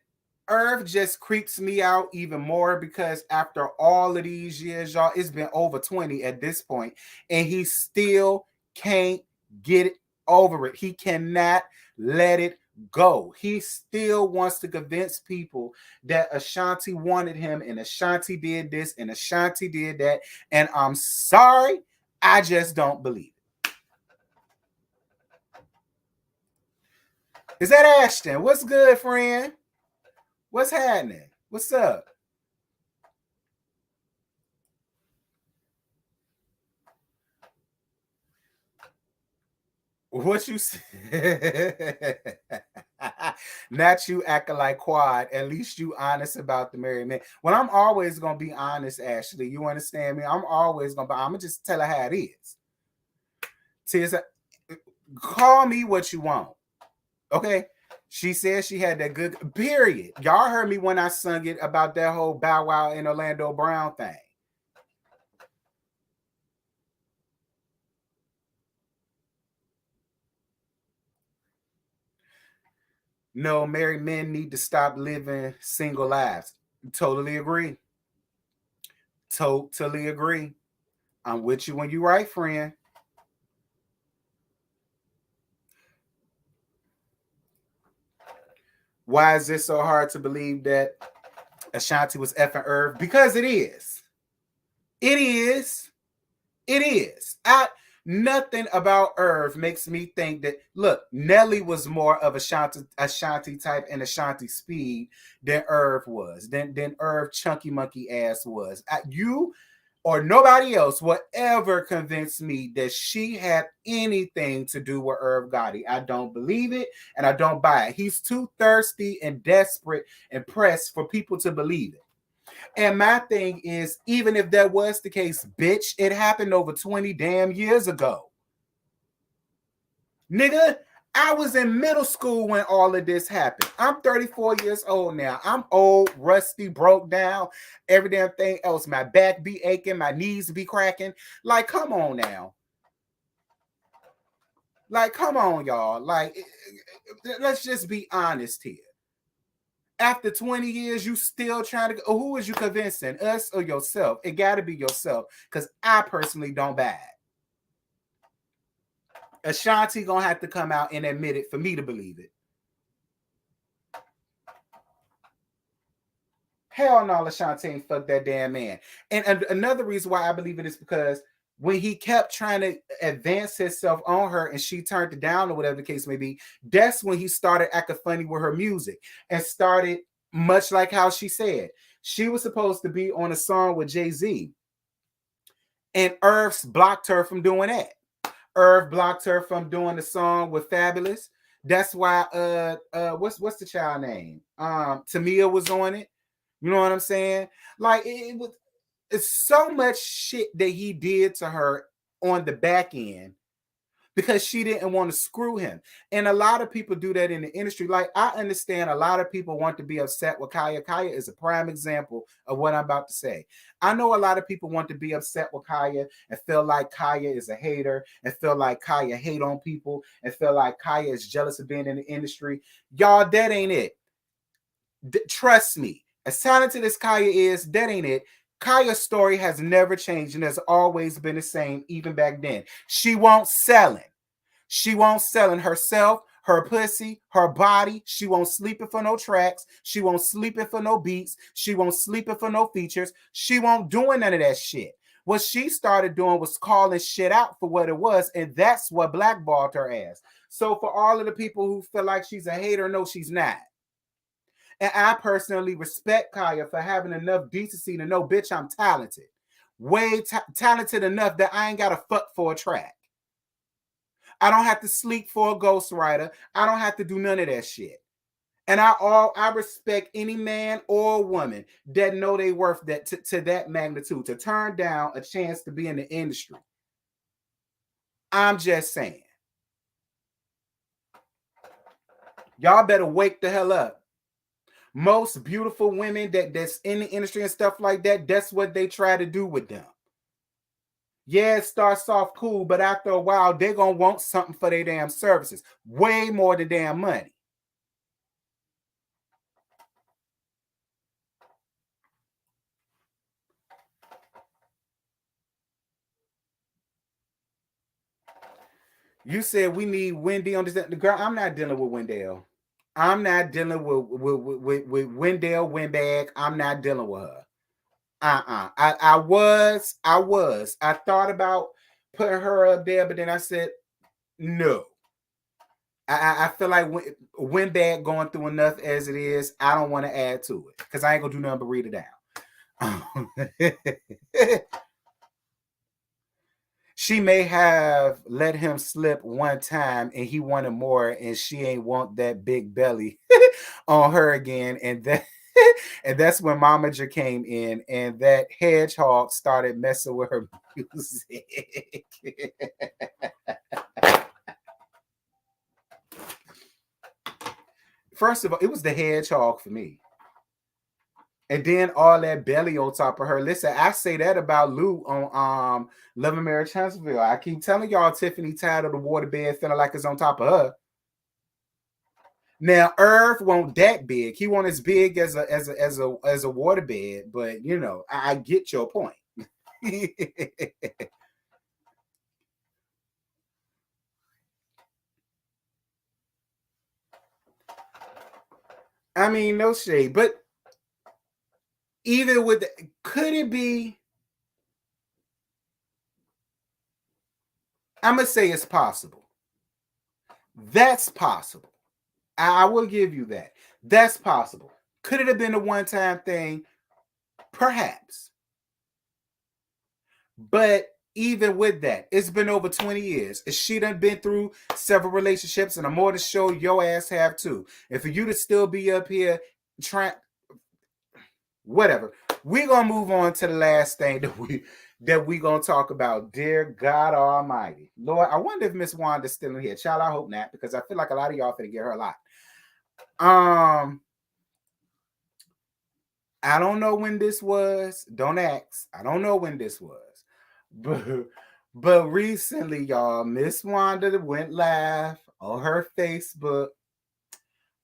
Irv just creeps me out even more because after all of these years, y'all, it's been over 20 at this point, and he still can't get it over it. He cannot let it go. He still wants to convince people that Ashanti wanted him, and Ashanti did this, and Ashanti did that. And I'm sorry, I just don't believe it. Is that Ashton? What's good, friend? What's happening? What's up? What you said? Not you acting like Quad. At least you honest about the married man. Well, I'm always gonna be honest, Ashley. You understand me? I'm always gonna. I'm gonna just tell her how it is. Tis, call me what you want. Okay. She said she had that good period. Y'all heard me when I sung it about that whole Bow Wow and Orlando Brown thing. No, married men need to stop living single lives. Totally agree. Totally agree. I'm with you when you're right, friend. Why is this so hard to believe that Ashanti was effing Irv? Because it is. It is. It is. Nothing about Irv makes me think that, look, Nelly was more of Ashanti type and Ashanti speed than Irv was, than Irv chunky monkey ass was. You or nobody else will ever convince me that she had anything to do with Irv Gotti. I don't believe it, and I don't buy it. He's too thirsty and desperate and pressed for people to believe it. And my thing is, even if that was the case, bitch, it happened over 20 damn years ago. Nigga, I was in middle school when all of this happened. I'm 34 years old now. I'm old, rusty, broke down, every damn thing else. My back be aching, my knees be cracking. Like, come on now. Like, come on, y'all. Like, let's just be honest here. After 20 years, you still trying to go. Who is you convincing? Us or yourself? It got to be yourself, because I personally don't buy it. Ashanti gonna have to come out and admit it for me to believe it. Hell no, Ashanti ain't fuck that damn man. And another reason why I believe it is because when he kept trying to advance himself on her and she turned it down or whatever the case may be, that's when he started acting funny with her music and started, much like how she said, she was supposed to be on a song with Jay-Z, and Irv blocked her from doing that. Irv blocked her from doing the song with Fabulous. That's why what's the child name? Tamia was on it. You know what I'm saying? Like, it's so much shit that he did to her on the back end because she didn't want to screw him. And a lot of people do that in the industry. Like, I understand a lot of people want to be upset with Kaya. Kaya is a prime example of what I'm about to say. I know a lot of people want to be upset with Kaya and feel like Kaya is a hater and feel like Kaya hate on people and feel like Kaya is jealous of being in the industry. Y'all, that ain't it. Trust me. As talented as Kaya is, that ain't it. Kaya's story has never changed and has always been the same, even back then. She won't sell it. She won't selling herself, her pussy, her body. She won't sleeping for no tracks. She won't sleeping for no beats. She won't sleeping for no features. She won't doing none of that shit. What she started doing was calling shit out for what it was, and that's what blackballed her ass. So for all of the people who feel like she's a hater, no, she's not. And I personally respect Kaya for having enough decency to know, bitch, I'm talented. Way talented enough that I ain't got to fuck for a track. I don't have to sleep for a ghostwriter. I don't have to do none of that shit. And I respect any man or woman that know they worth that to that magnitude, to turn down a chance to be in the industry. I'm just saying. Y'all better wake the hell up. Most beautiful women that's in the industry and stuff like that, that's what they try to do with them. Yeah, it starts off cool, but after a while, they're going to want something for their damn services. Way more than damn money. You said we need Wendy on this. Girl, I'm not dealing with Wendell. I'm not dealing with Wendell Windbag. I'm not dealing with her. I was. I thought about putting her up there, but then I said no. I feel like Windbag going through enough as it is. I don't want to add to it because I ain't gonna do nothing but read it down. She may have let him slip one time and he wanted more, and she ain't want that big belly on her again. And that's when Momager came in and that hedgehog started messing with her music. First of all, it was the hedgehog for me. And then all that belly on top of her. Listen, I say that about Lou on Love and Marriage Huntsville. I keep telling y'all Tiffany tired of the waterbed feeling like it's on top of her. Now, Irv won't that big. He won't as big as a waterbed, but you know, I get your point. I mean, no shade, but even with could it be? I'm gonna say it's possible. That's possible. I will give you that. That's possible. Could it have been a one-time thing? Perhaps. But even with that, it's been over 20 years. She done been through several relationships, and I'm more to show your ass have too. And for you to still be up here trying, whatever. We're gonna move on to the last thing that we gonna talk about. Dear God Almighty, Lord, I wonder if Miss Wanda's still in here. Child, I hope not, because I feel like a lot of y'all finna get her a lot. I don't know when this was. Don't ask. I don't know when this was, but recently, y'all, Miss Wanda went live on her Facebook.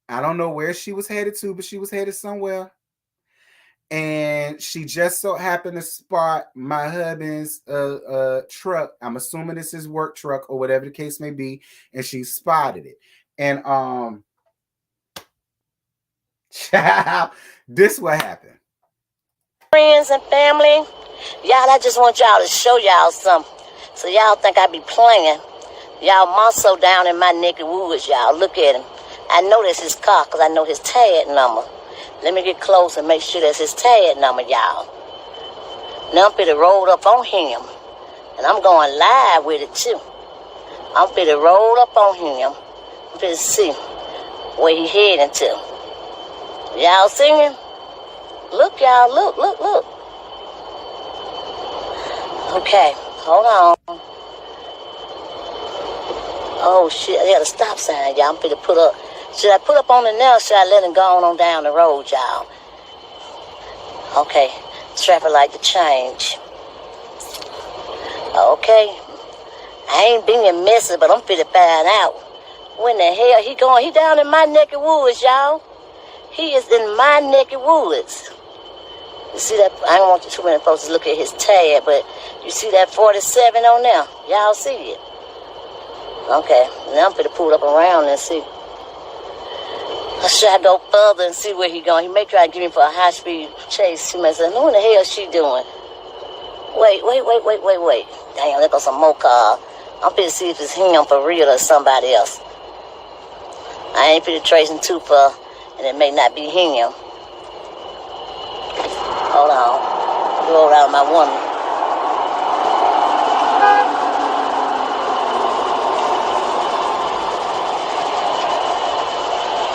I don't know where she was headed to, but she was headed somewhere. And she just so happened to spot my husband's truck. I'm assuming it's his work truck or whatever the case may be. And she spotted it. And child, this what happened. Friends and family, y'all, I just want y'all to show y'all something. So y'all think I be playing. Y'all muscle down in my neck of woods, y'all. Look at him. I know that's his car because I know his tag number. Let me get close and make sure that's his tag number, y'all. Now I'm finna roll up on him. And I'm going live with it, too. I'm finna roll up on him. I'm finna see where he heading to. Y'all see him? Look, y'all. Look. Okay, hold on. Oh, shit. I got a stop sign, y'all. I'm finna put up. Should I put up on the nail? Should I let him go on down the road, y'all? Okay. Traffic light to change. Okay. I ain't being messy, but I'm finna find out. When the hell he going? He down in my neck of woods, y'all. He is in my neck of woods. You see that? I don't want too many folks to look at his tag, but you see that 47 on there? Y'all see it? Okay. Now I'm finna pull up around and see. Should I go further and see where he going? He may try to get me for a high-speed chase. He may say, what the hell is she doing? Wait. Damn, there goes some more car. I'm finna see if it's him for real or somebody else. I ain't finna trace him too far. and it may not be him. Hold on. Go around my woman.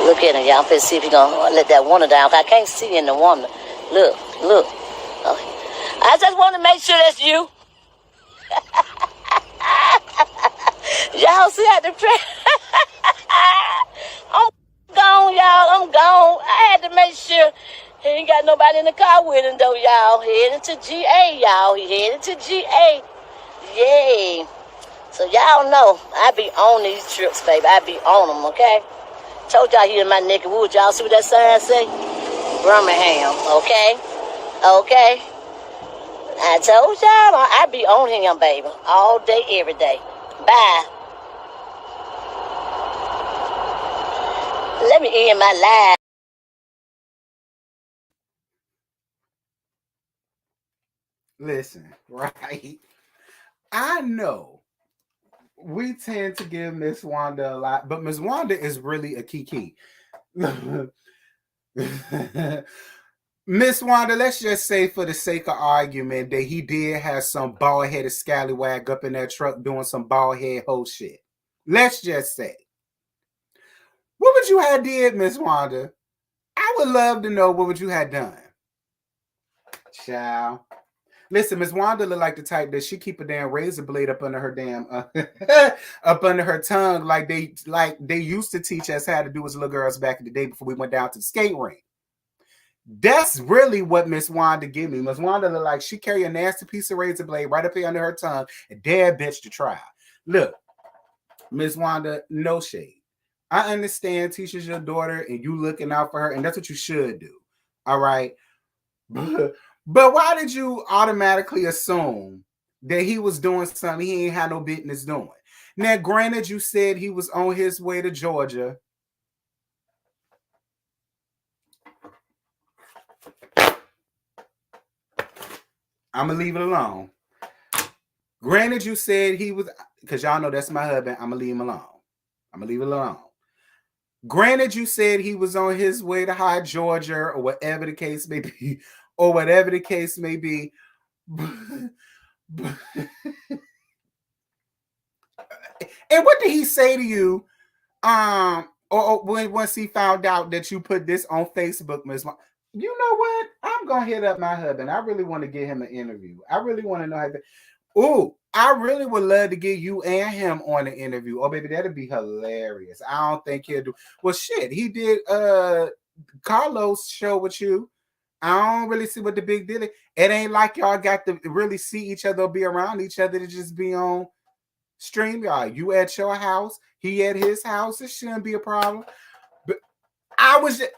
Look at him, y'all. I'm finna see if he gonna let that woman down. I can't see in the woman. Look. I just want to make sure that's you. Y'all see how the I'm gone, y'all. I'm gone. I had to make sure he ain't got nobody in the car with him, though, y'all. Heading to GA, y'all. He headed to GA. Yay. So y'all know I be on these trips, baby. I be on them, okay? Told y'all here in my neck of woods. Y'all see what that sign say? Birmingham, okay? Okay. I told y'all I be on him, baby. All day, every day. Bye. Let me end my live. Listen, right? I know we tend to give Miss Wanda a lot, but Miss Wanda is really a kiki. Miss Wanda, let's just say for the sake of argument that he did have some bald-headed scallywag up in that truck doing some bald-head hoe shit. Let's just say. What would you have did, Miss Wanda? I would love to know what would you have done. Child. Listen, Miss Wanda look like the type that she keep a damn razor blade up under her damn up under her tongue like they used to teach us how to do as little girls back in the day before we went down to the skate rink. That's really what Miss Wanda give me. Miss Wanda look like she carry a nasty piece of razor blade right up here under her tongue and dare bitch to try. Look, Miss Wanda, no shade. I understand Tisha's your daughter and you looking out for her, and that's what you should do. All right. But why did you automatically assume that he was doing something he ain't had no business doing? Now, granted, you said he was on his way to Georgia. I'm going to leave it alone. Granted, you said he was, because y'all know that's my husband. I'm going to leave him alone. I'm going to leave it alone. Granted, you said he was on his way to high Georgia or whatever the case may be. Or whatever the case may be. And what did he say to you? Or once he found out that you put this on Facebook, Miss, you know what? I'm gonna hit up my husband. I really want to get him an interview. I really want to know how. I really would love to get you and him on an interview. Oh, baby, that'd be hilarious. I don't think he'll do. Well, shit, he did Carlos' show with you. I don't really see what the big deal is. It ain't like y'all got to really see each other or be around each other to just be on StreamYard. You at your house, he at his house. It shouldn't be a problem. But I was just...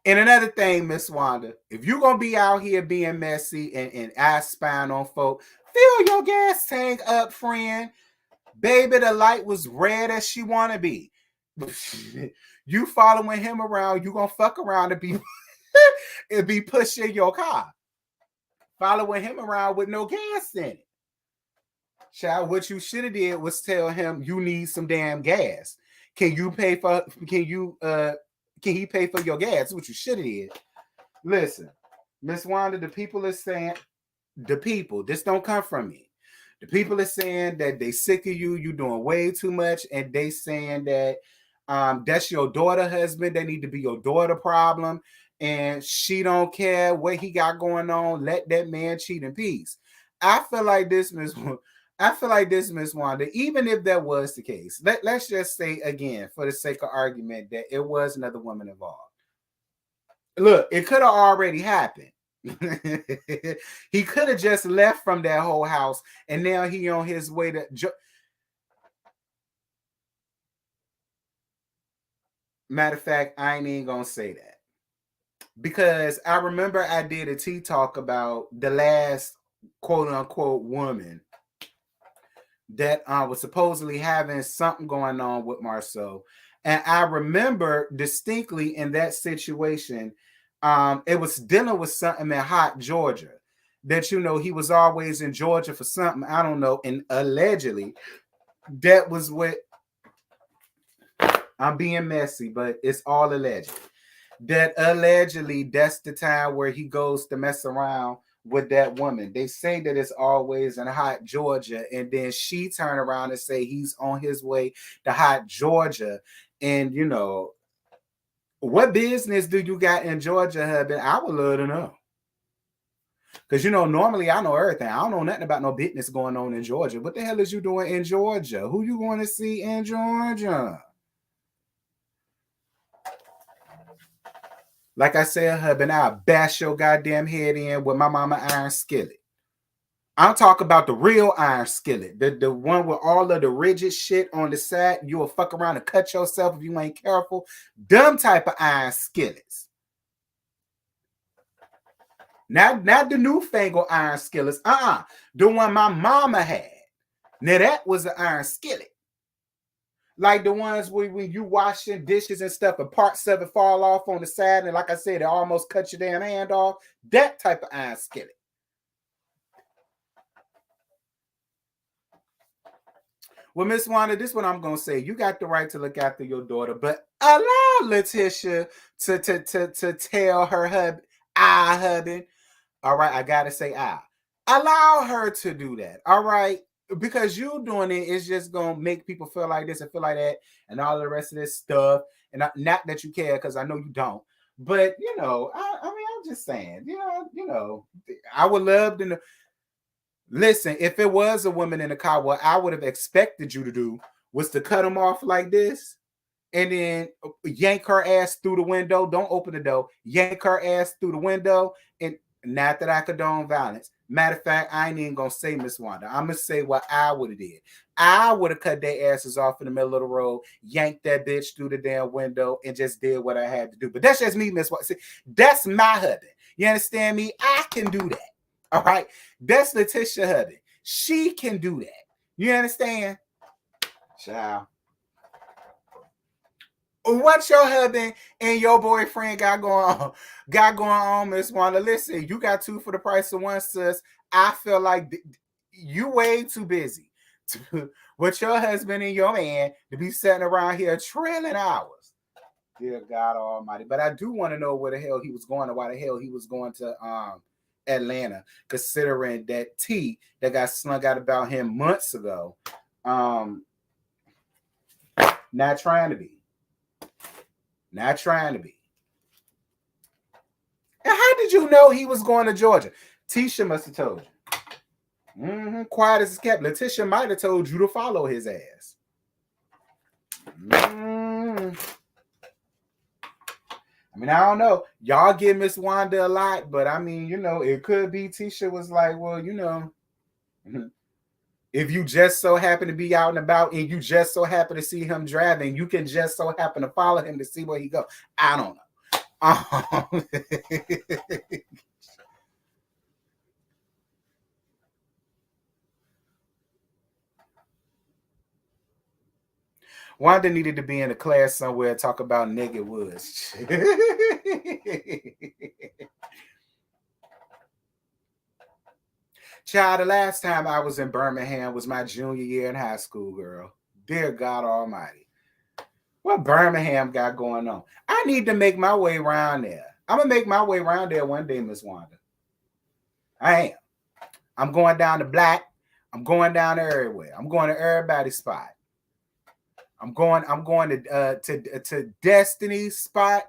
And another thing, Miss Wanda, if you're going to be out here being messy and ass spying on folk, fill your gas tank up, friend. Baby, the light was red as she want to be. You following him around, you gonna fuck around and be pushing your car. Following him around with no gas in it. Child, what you should have did was tell him you need some damn gas. Can he pay for your gas? That's what you should have did. Listen, Miss Wanda, the people are saying, this don't come from me. The people are saying that they sick of you doing way too much, and they saying that that's your daughter husband. They need to be your daughter problem. And she don't care what he got going on. Let that man cheat in peace. I feel like this, Miss Wanda, even if that was the case, let's just say again, for the sake of argument, that it was another woman involved. Look, it could have already happened. He could have just left from that whole house and now he on his way to... Matter of fact, I ain't even gonna say that because I remember I did a tea talk about the last quote unquote woman that was supposedly having something going on with Marceau, and I remember distinctly in that situation, it was dealing with something in hot Georgia that he was always in Georgia for something, I don't know, and allegedly that was what I'm being messy, but it's all alleged. That allegedly that's the time where he goes to mess around with that woman. They say that it's always in hot Georgia, and then she turn around and say he's on his way to hot Georgia. And you know, what business do you got in Georgia, husband? I would love to know. Because you know, normally I know everything. I don't know nothing about no business going on in Georgia. What the hell is you doing in Georgia? Who you going to see in Georgia? Like I said, husband, I'll bash your goddamn head in with my mama iron skillet. I'm talking about the real iron skillet. The one with all of the rigid shit on the side. You'll fuck around and cut yourself if you ain't careful. Dumb type of iron skillets. Not the newfangled iron skillets. The one my mama had. Now that was an iron skillet. Like the ones where when you washing dishes and stuff and parts of it fall off on the side, and like I said, it almost cut your damn hand off. That type of iron skillet. Well, Miss Wanda, this is what I'm gonna say. You got the right to look after your daughter, but allow Letitia to tell her husband. All right, I gotta say allow her to do that. All right. Because you doing it is just gonna make people feel like this and feel like that and all the rest of this stuff. And not that you care, because I know you don't. But you know, I mean, I'm just saying, you know, I would love to know. Listen, if it was a woman in the car, what I would have expected you to do was to cut them off like this and then yank her ass through the window. Don't open the door. Yank her ass through the window. And not that I condone violence. Matter of fact, I ain't even gonna say Miss Wanda. I'm gonna say what I would have did. I would have cut their asses off in the middle of the road, yanked that bitch through the damn window, and just did what I had to do. But that's just me, Miss Wanda. See, that's my hubby. You understand me? I can do that. All right. That's Letitia hubby. She can do that. You understand? Child. What your husband and your boyfriend got going on, Miss Wanda? Listen, you got two for the price of one, sis. I feel like you way too busy with your husband and your man to be sitting around here trailing hours. Dear God Almighty. But I do want to know where the hell he was going and why the hell he was going to Atlanta, considering that tea that got slung out about him months ago. Not trying to be. Not trying to be. And how did you know he was going to Georgia? Tisha must have told you. Quiet as it's kept. Letitia might have told you to follow his ass. I mean, I don't know. Y'all give Miss Wanda a lot, but I mean, you know, it could be Tisha was like, well, you know, if you just so happen to be out and about and you just so happen to see him driving, you can just so happen to follow him to see where he goes. I don't know. Wanda needed to be in a class somewhere and talk about nigga woods. Child, the last time I was in Birmingham was my junior year in high school, girl. Dear God Almighty. What Birmingham got going on? I need to make my way around there. I'm going to make my way around there one day, Miss Wanda. I am. I'm going down to Black. I'm going down everywhere. I'm going to everybody's spot. I'm going to Destiny's spot.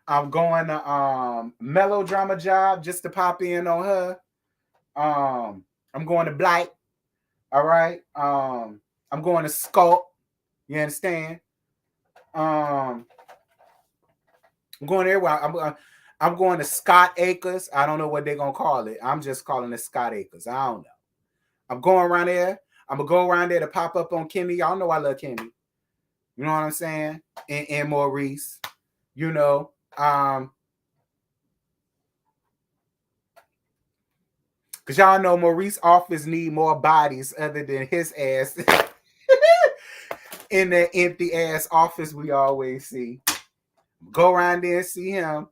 I'm going to Melodrama Job just to pop in on her. I'm going to Blight. All right. I'm going to Sculpt. You understand? I'm going everywhere. I'm going to Scott Acres. I don't know what they're gonna call it. I'm just calling it Scott Acres. I don't know. I'm going around there. I'm gonna go around there to pop up on Kimmy. Y'all know I love Kimmy. You know what I'm saying? And Maurice. You know. Because y'all know Maurice's office need more bodies other than his ass in that empty ass office we always see. Go around there and see him.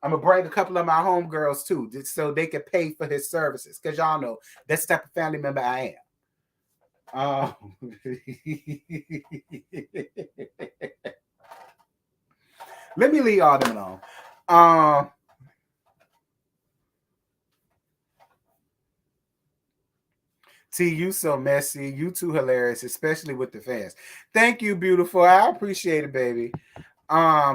I'm going to bring a couple of my homegirls too, so they can pay for his services. Because y'all know that's the type of family member I am. Let me leave all them alone. T, you so messy. You too hilarious, especially with the fans. Thank you, beautiful. I appreciate it, baby.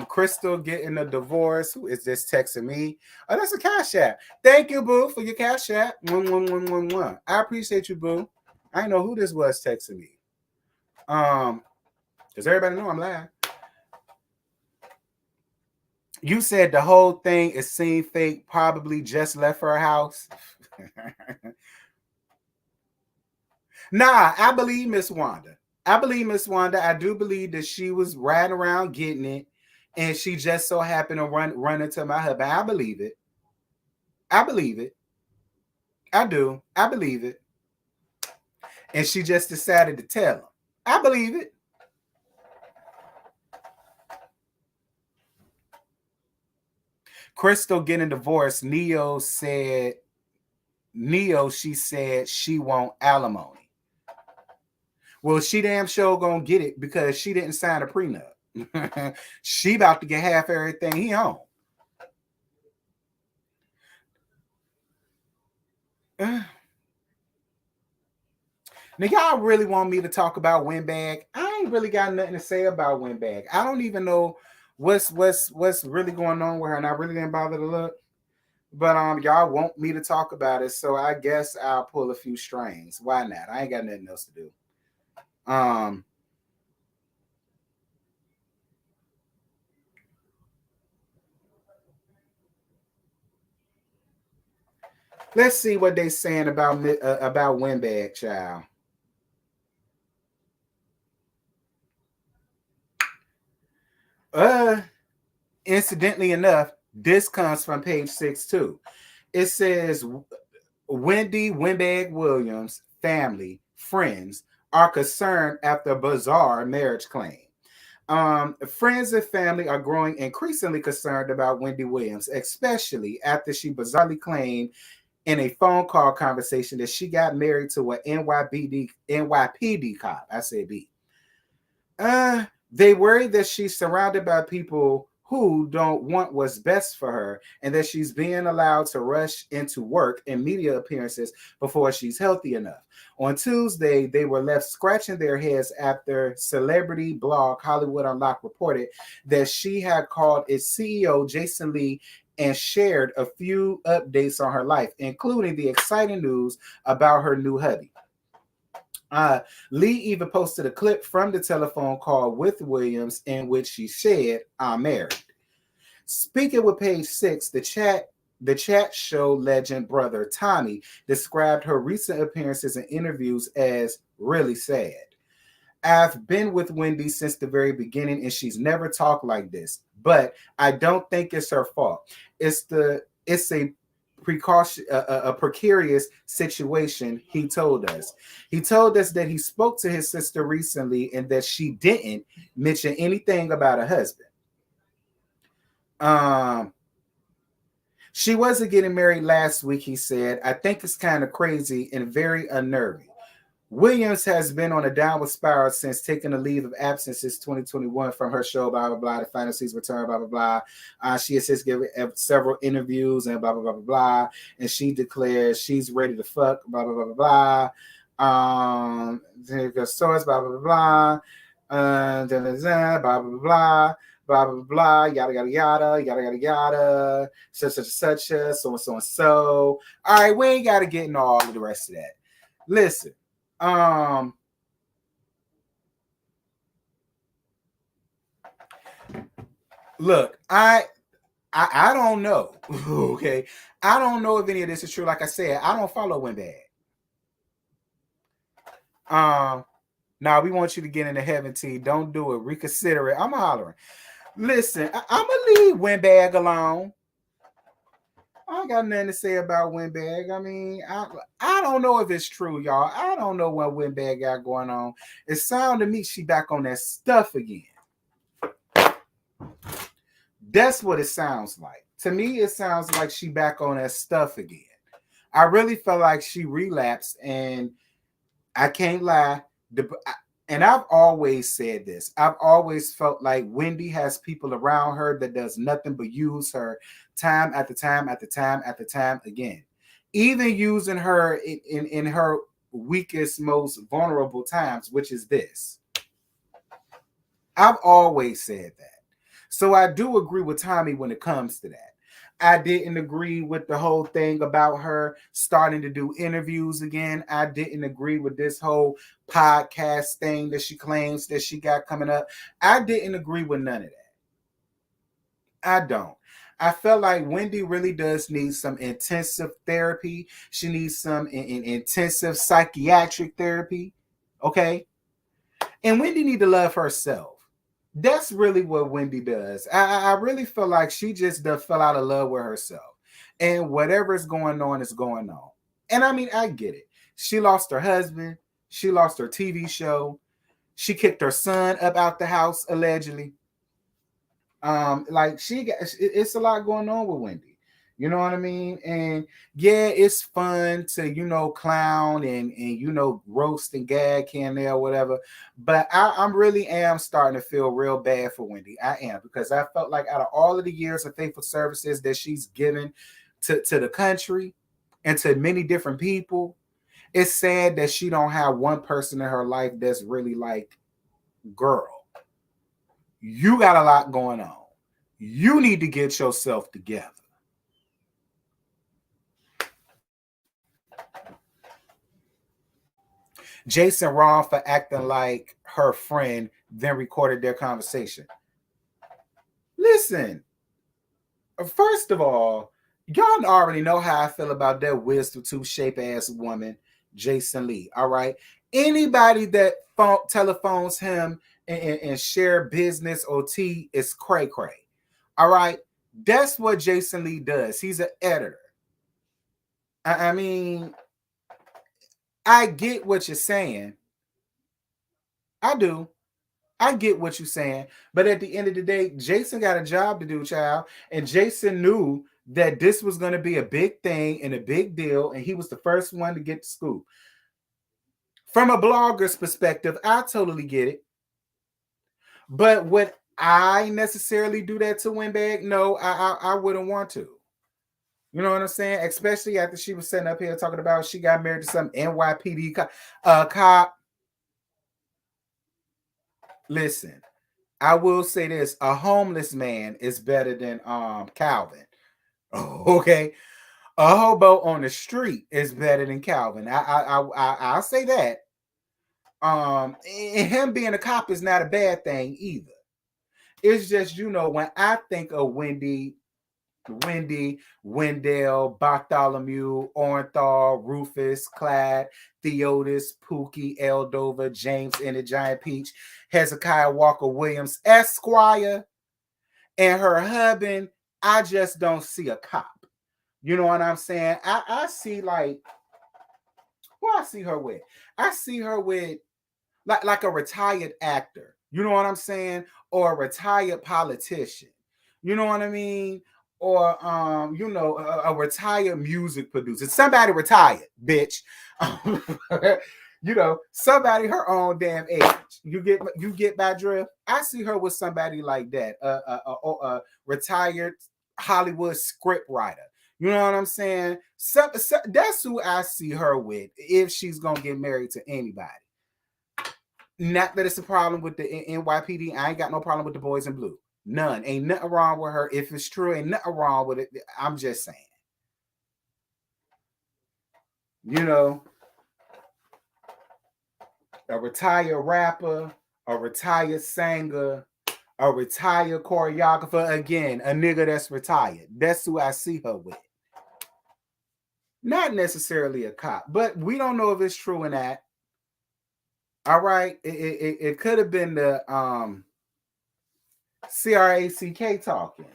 Crystal getting a divorce. Who is this texting me? Oh, that's a cash app. Thank you, boo, for your cash app. 11111. I appreciate you, boo. I know who this was texting me. Because everybody know I'm live. You said the whole thing is seen fake, probably just left her house. Nah, I believe Miss Wanda. I do believe that she was riding around getting it, and she just so happened to run into my husband. I believe it. I do. I believe it. And she just decided to tell him. I believe it. Crystal getting divorced. She said she want alimony. Well, she damn sure gonna get it because she didn't sign a prenup. She about to get half everything he own. Now, y'all really want me to talk about Windbag? I ain't really got nothing to say about Windbag. I don't even know what's really going on with her, and I really didn't bother to look. But y'all want me to talk about it, so I guess I'll pull a few strings. Why not? I ain't got nothing else to do. Let's see what they saying about Windbag, child. Incidentally enough, this comes from page 6 too. It says Wendy Windbag Williams' family, friends are concerned after bizarre marriage claim. Friends and family are growing increasingly concerned about Wendy Williams, especially after she bizarrely claimed in a phone call conversation that she got married to an NYPD cop. I said B. They worry that she's surrounded by people who don't want what's best for her and that she's being allowed to rush into work and media appearances before she's healthy enough. On Tuesday, they were left scratching their heads after celebrity blog Hollywood Unlocked reported that she had called its CEO, Jason Lee, and shared a few updates on her life, including the exciting news about her new hubby. Lee even posted a clip from the telephone call with Williams in which she said, "I'm married." Speaking with page 6, the chat show legend brother Tommy described her recent appearances and interviews as really sad. "I've been with Wendy since the very beginning and she's never talked like this, but I don't think it's her fault. It's a precarious situation," he told us. He told us that he spoke to his sister recently and that she didn't mention anything about a husband. She wasn't getting married last week, he said. "I think it's kind of crazy and very unnerving." Williams has been on a downward spiral since taking a leave of absence since 2021 from her show, blah, blah, blah, The Final Season Return, blah, blah, blah. She has since given several interviews and blah, blah, blah, blah, blah. And she declares she's ready to fuck, blah, blah, blah, blah, blah. The source, blah, blah, blah, blah. Blah, blah, blah, blah. Blah, blah, blah, yada, yada, yada, yada, yada, yada, such, so and so and so. All right, we ain't got to get into all of the rest of that. Listen. Look, I don't know. Okay, I don't know if any of this is true. Like I said, I don't follow Windbag. Now we want you to get into heaven, T. Don't do it. Reconsider it. I'm hollering. Listen, I'm gonna leave Windbag alone. I ain't got nothing to say about Windbag. I mean, I don't know if it's true, y'all. I don't know what Windbag got going on. It sounded to me she back on that stuff again. That's what it sounds like. To me, it sounds like she back on that stuff again. I really felt like she relapsed and I can't lie. And I've always said this. I've always felt like Wendy has people around her that does nothing but use her time after time after time after time again. Even using her in her weakest, most vulnerable times, which is this. I've always said that. So I do agree with Tommy when it comes to that. I didn't agree with the whole thing about her starting to do interviews again. I didn't agree with this whole podcast thing that she claims that she got coming up. I didn't agree with none of that. I don't. I felt like Wendy really does need some intensive therapy. She needs some intensive psychiatric therapy. Okay? And Wendy need to love herself. That's really what Wendy does. I really feel like she just fell out of love with herself. And whatever is going on is going on. And I mean, I get it. She lost her husband. She lost her TV show. She kicked her son up out the house, allegedly. It's a lot going on with Wendy. You know what I mean? And yeah, it's fun to, clown and roast and gag here and there, whatever. But I'm really am starting to feel real bad for Wendy. I am, because I felt like out of all of the years of faithful services that she's given to the country and to many different people, it's sad that she don't have one person in her life that's really like, girl, you got a lot going on. You need to get yourself together. Jason wrong for acting like her friend, then recorded their conversation. Listen, first of all, y'all already know how I feel about that wisdom tooth shape ass woman, Jason Lee. All right. Anybody that telephones him and share business or tea is cray cray. All right. That's what Jason Lee does. He's an editor. I mean, I get what you're saying. I do. I get what you're saying. But at the end of the day, Jason got a job to do, child. And Jason knew that this was going to be a big thing and a big deal. And he was the first one to get the scoop. From a blogger's perspective, I totally get it. But would I necessarily do that to Windbag? No, I wouldn't want to. You know what I'm saying? Especially after she was sitting up here talking about she got married to some NYPD cop. Listen, I will say this: a homeless man is better than Calvin. Okay, a hobo on the street is better than Calvin. I'll say that. And him being a cop is not a bad thing either. It's just, when I think of Wendy, Wendell, Bartholomew, Orenthal, Rufus, Clyde, Theodis, Pookie, Eldova, James and the Giant Peach, Hezekiah Walker Williams, Esquire, and her husband, I just don't see a cop. You know what I'm saying? I see like, what I see her with? I see her with like a retired actor. You know what I'm saying? Or a retired politician. You know what I mean? Or a retired music producer. Somebody retired, bitch. Somebody her own damn age. You get my drift? I see her with somebody like that. A retired Hollywood script writer. You know what I'm saying? So that's who I see her with if she's gonna get married to anybody. Not that it's a problem with the NYPD. I ain't got no problem with the boys in blue. None. Ain't nothing wrong with her. If it's true, ain't nothing wrong with it. I'm just saying. A retired rapper, a retired singer, a retired choreographer. Again, a nigga that's retired. That's who I see her with. Not necessarily a cop, but we don't know if it's true or not. All right, it could have been the CRACK talking.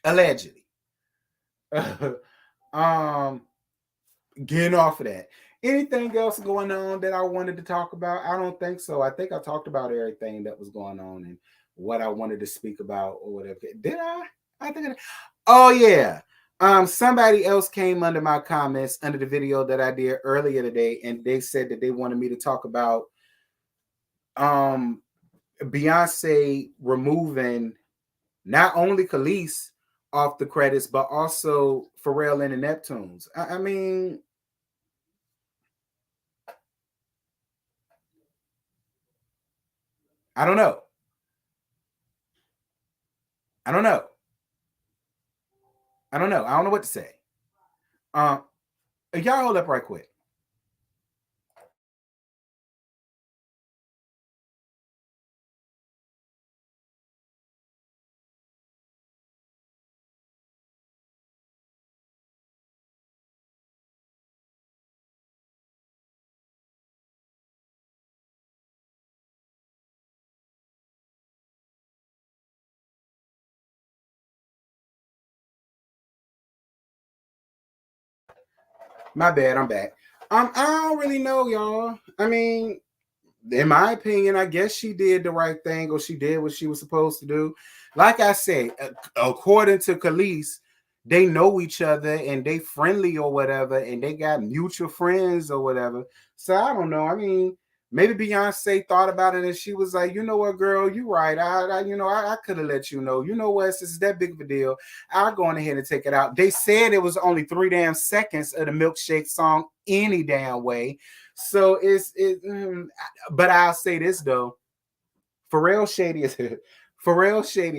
Allegedly. Getting off of that. Anything else going on that I wanted to talk about? I don't think so. I think I talked about everything that was going on and what I wanted to speak about or whatever. Did I? I think. Oh yeah. Somebody else came under my comments under the video that I did earlier today, and they said that they wanted me to talk about Beyonce removing not only Kelis off the credits, but also Pharrell and the Neptunes. I mean, I don't know. I don't know what to say. Y'all hold up right quick. My bad, I'm back. I don't really know, y'all. I mean, in my opinion, I guess she did the right thing, or she did what she was supposed to do. Like I said, according to Kelis, they know each other and they friendly or whatever, and they got mutual friends or whatever. So I don't know. I mean, maybe Beyonce thought about it and she was like, you know what, girl, you right. I could have let you know. You know what? Since it's that big of a deal, I'll go on ahead and take it out. They said it was only 3 damn seconds of the milkshake song any damn way. So but I'll say this though. Pharrell shady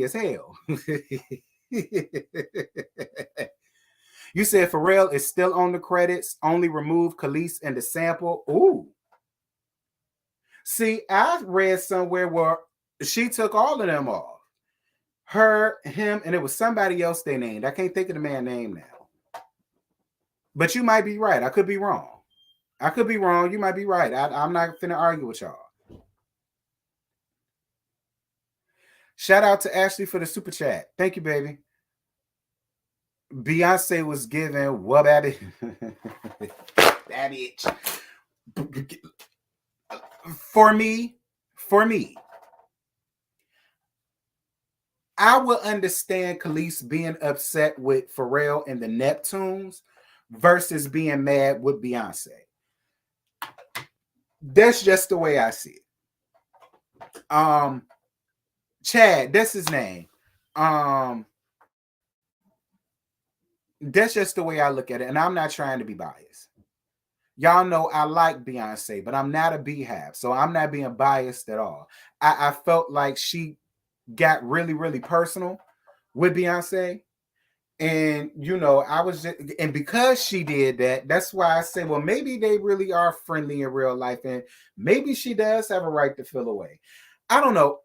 as hell. You said Pharrell is still on the credits, only remove Kelis and the sample. Ooh. See, I read somewhere where she took all of them off. Her, him, and it was somebody else they named. I can't think of the man's name now. But you might be right. I could be wrong. You might be right. I'm not finna argue with y'all. Shout out to Ashley for the super chat. Thank you, baby. Beyonce was given what, baby? That bitch. For me, I would understand Kelis being upset with Pharrell and the Neptunes versus being mad with Beyonce. That's just the way I see it. Chad, that's his name. That's just the way I look at it, and I'm not trying to be biased. Y'all know I like Beyonce, but I'm not a Beehive, so I'm not being biased at all. I felt like she got really, really personal with Beyonce. And, I was just, and because she did that, that's why I say, well, maybe they really are friendly in real life. And maybe she does have a right to feel away. I don't know.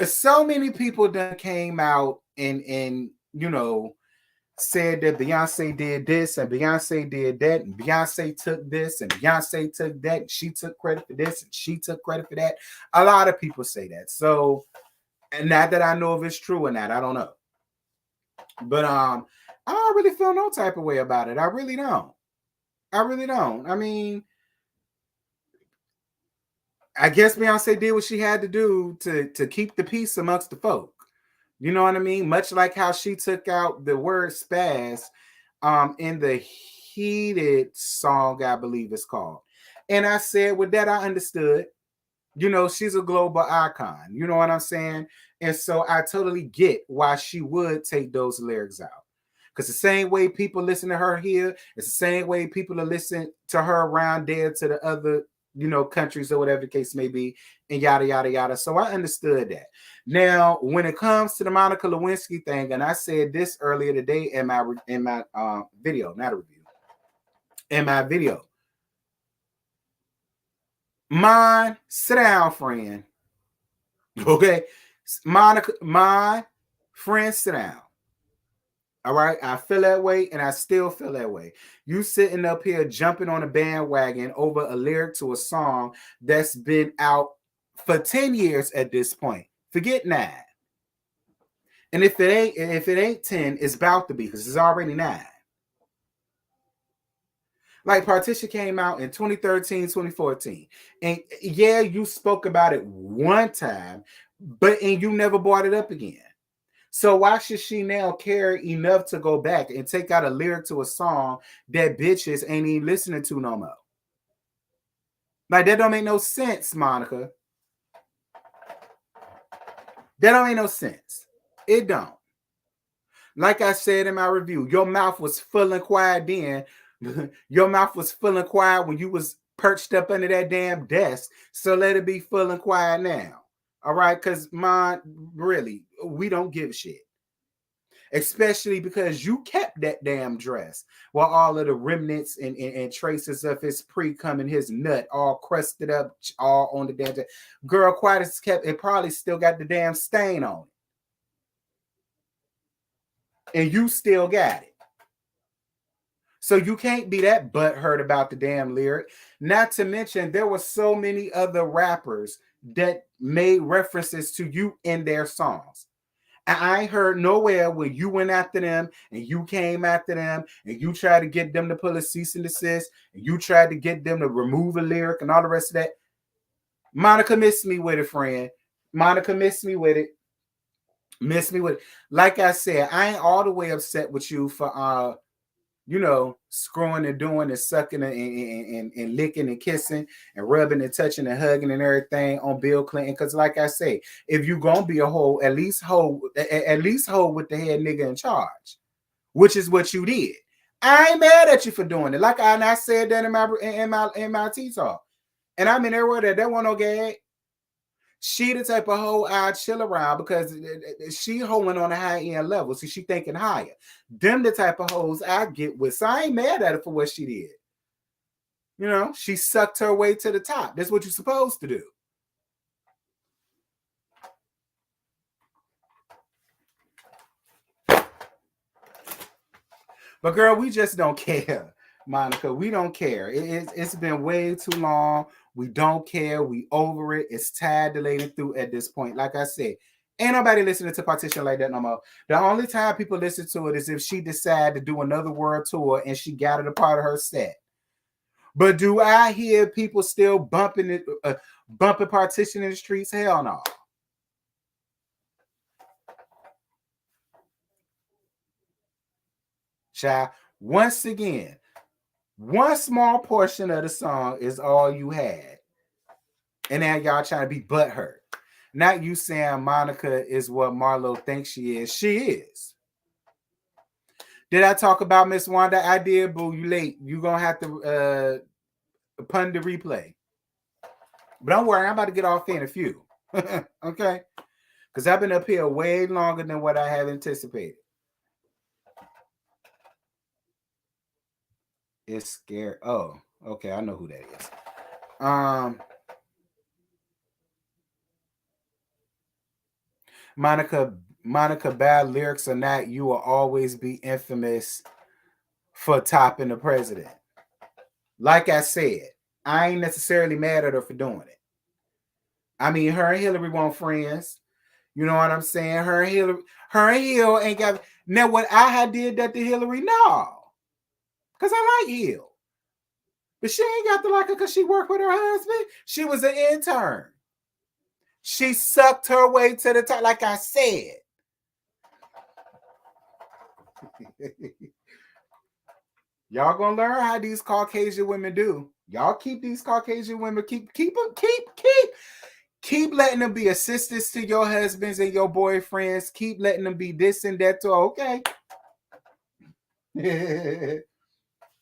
So many people done came out and said that Beyonce did this and Beyonce did that. And Beyonce took this and Beyonce took that. And she took credit for this and she took credit for that. A lot of people say that. So, and not that I know if it's true or not, I don't know. But I don't really feel no type of way about it. I really don't. I mean, I guess Beyonce did what she had to do to keep the peace amongst the folk. You know what I mean? Much like how she took out the word spaz in the Heated song, I believe it's called. And I said, with that, I understood. She's a global icon. You know what I'm saying? And so I totally get why she would take those lyrics out. Because the same way people listen to her here, it's the same way people are listening to her around there to the other, countries or whatever the case may be, and yada, yada, yada. So I understood that. Now, when it comes to the Monica Lewinsky thing, and I said this earlier today in my video, not a review, in my video. Mine, sit down, friend. Okay? Monica, my friend, sit down. All right? I feel that way, and I still feel that way. You sitting up here jumping on a bandwagon over a lyric to a song that's been out for 10 years at this point. Forget 9. And if it ain't 10, it's about to be, because it's already 9. Like Partition came out in 2013, 2014. And yeah, you spoke about it one time, and you never brought it up again. So why should she now care enough to go back and take out a lyric to a song that bitches ain't even listening to no more? Like, that don't make no sense, Monica. That don't make no sense. It don't. Like I said in my review, your mouth was full and quiet then. Your mouth was full and quiet when you was perched up under that damn desk. So let it be full and quiet now. All right? Because, really, we don't give a shit. Especially because you kept that damn dress while all of the remnants and traces of his pre-cum and his nut all crusted up, all on the damn dress. Girl, quiet as kept, it probably still got the damn stain on it. And you still got it. So you can't be that butthurt about the damn lyric. Not to mention, there were so many other rappers that made references to you in their songs. And I ain't heard nowhere where you went after them and you came after them and you tried to get them to pull a cease and desist and you tried to get them to remove a lyric and all the rest of that. Monica missed me with it, friend. Monica missed me with it. Missed me with it. Like I said, I ain't all the way upset with you for screwing and doing and sucking and licking and kissing and rubbing and touching and hugging and everything on Bill Clinton. Because like I say, if you gonna be a hoe, at least hoe with the head nigga in charge, which is what you did. I ain't mad at you for doing it. Like I said that in my tea talk, and I mean everywhere that wasn't no gag. She the type of hoe I chill around because she hoeing on a high end level. So she thinking higher. Them the type of hoes I get with. So I ain't mad at her for what she did. You know, she sucked her way to the top. That's what you're supposed to do. But girl, we just don't care, Monica. We don't care. It's been way too long. We don't care. We over it. It's tired delaying through at this point. Like I said, ain't nobody listening to Partition like that no more. The only time people listen to it is if she decide to do another world tour and she got it a part of her set. But do I hear people still bumping Partition in the streets? Hell no. Child, once again, one small portion of the song is all you had. And now y'all trying to be butthurt. Not you saying Monica is what Marlo thinks she is. She is. Did I talk about Miss Wanda? I did, boo. You late. You gonna have to pun the replay. But don't worry, I'm about to get off in a few. Okay? Because I've been up here way longer than what I have anticipated. It's scary. Oh, okay. I know who that is. Monica, bad lyrics or not, you will always be infamous for topping the president. Like I said, I ain't necessarily mad at her for doing it. I mean, her and Hillary weren't friends. You know what I'm saying? Her and Hill ain't got. Now, what I had did that to Hillary? No. Because I like Hill. But she ain't got to like her because she worked with her husband. She was an intern. She sucked her way to the top, like I said. Y'all gonna learn how these Caucasian women do. Y'all keep these Caucasian women, keep letting them be assistants to your husbands and your boyfriends. Keep letting them be this and that too. Okay.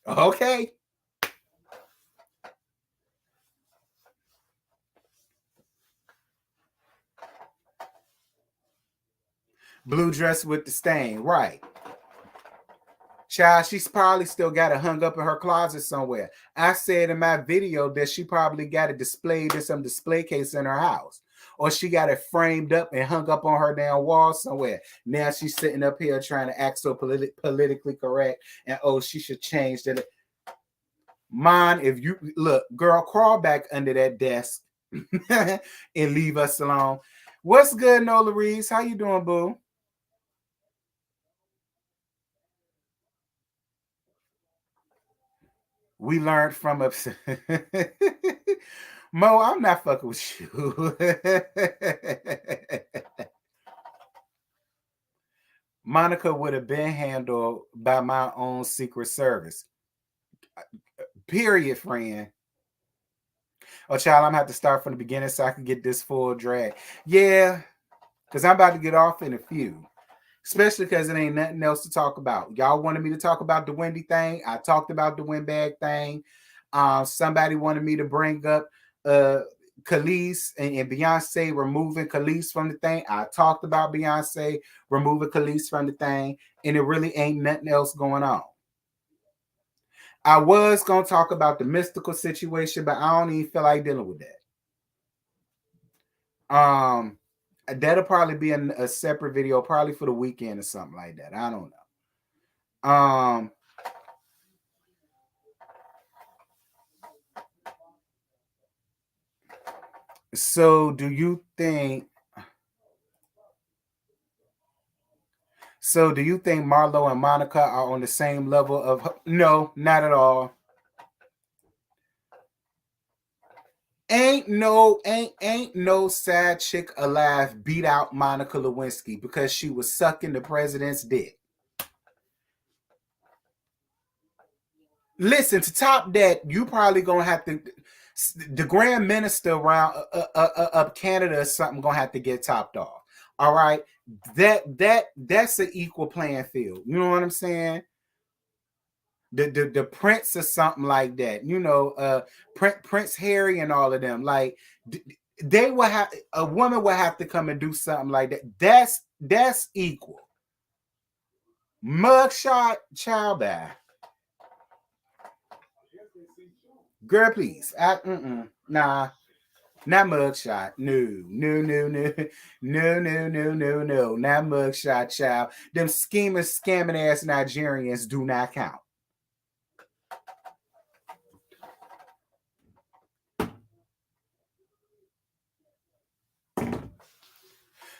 Okay. Blue dress with the stain, right. Child, she's probably still got it hung up in her closet somewhere. I said in my video that she probably got it displayed in some display case in her house. Or she got it framed up and hung up on her damn wall somewhere. Now she's sitting up here trying to act so politically correct. And she should change that. Mine, if you look, girl, crawl back under that desk and leave us alone. What's good, Nola Reeves? How you doing, boo? We learned from Mo, I'm not fucking with you. Monica would have been handled by my own Secret Service. Period, friend. Oh, child, I'm gonna have to start from the beginning so I can get this full drag. Yeah, because I'm about to get off in a few. Especially because it ain't nothing else to talk about. Y'all wanted me to talk about the Wendy thing. I talked about the Windbag thing. Somebody wanted me to bring up Kelis and Beyonce removing Kelis from the thing. I talked about Beyonce removing Kelis from the thing, and it really ain't nothing else going on. I was going to talk about the mystical situation, but I don't even feel like dealing with that. That'll probably be a separate video, probably for the weekend or something like that. I don't know. So do you think Marlo and Monica are on the same level of no, not at all. Ain't no sad chick alive beat out Monica Lewinsky because she was sucking the president's dick. Listen, to top that, you probably gonna have to, the Grand Minister around up Canada or something gonna have to get topped off. All right, that's an equal playing field. You know what I'm saying? The Prince or something like that. You know, Prince Harry and all of them. Like they will have, a woman will have to come and do something like that. That's equal. Mugshot, child bye. Girl, please. Nah. Not mugshot. No. Not mugshot, child. Them scamming ass Nigerians do not count.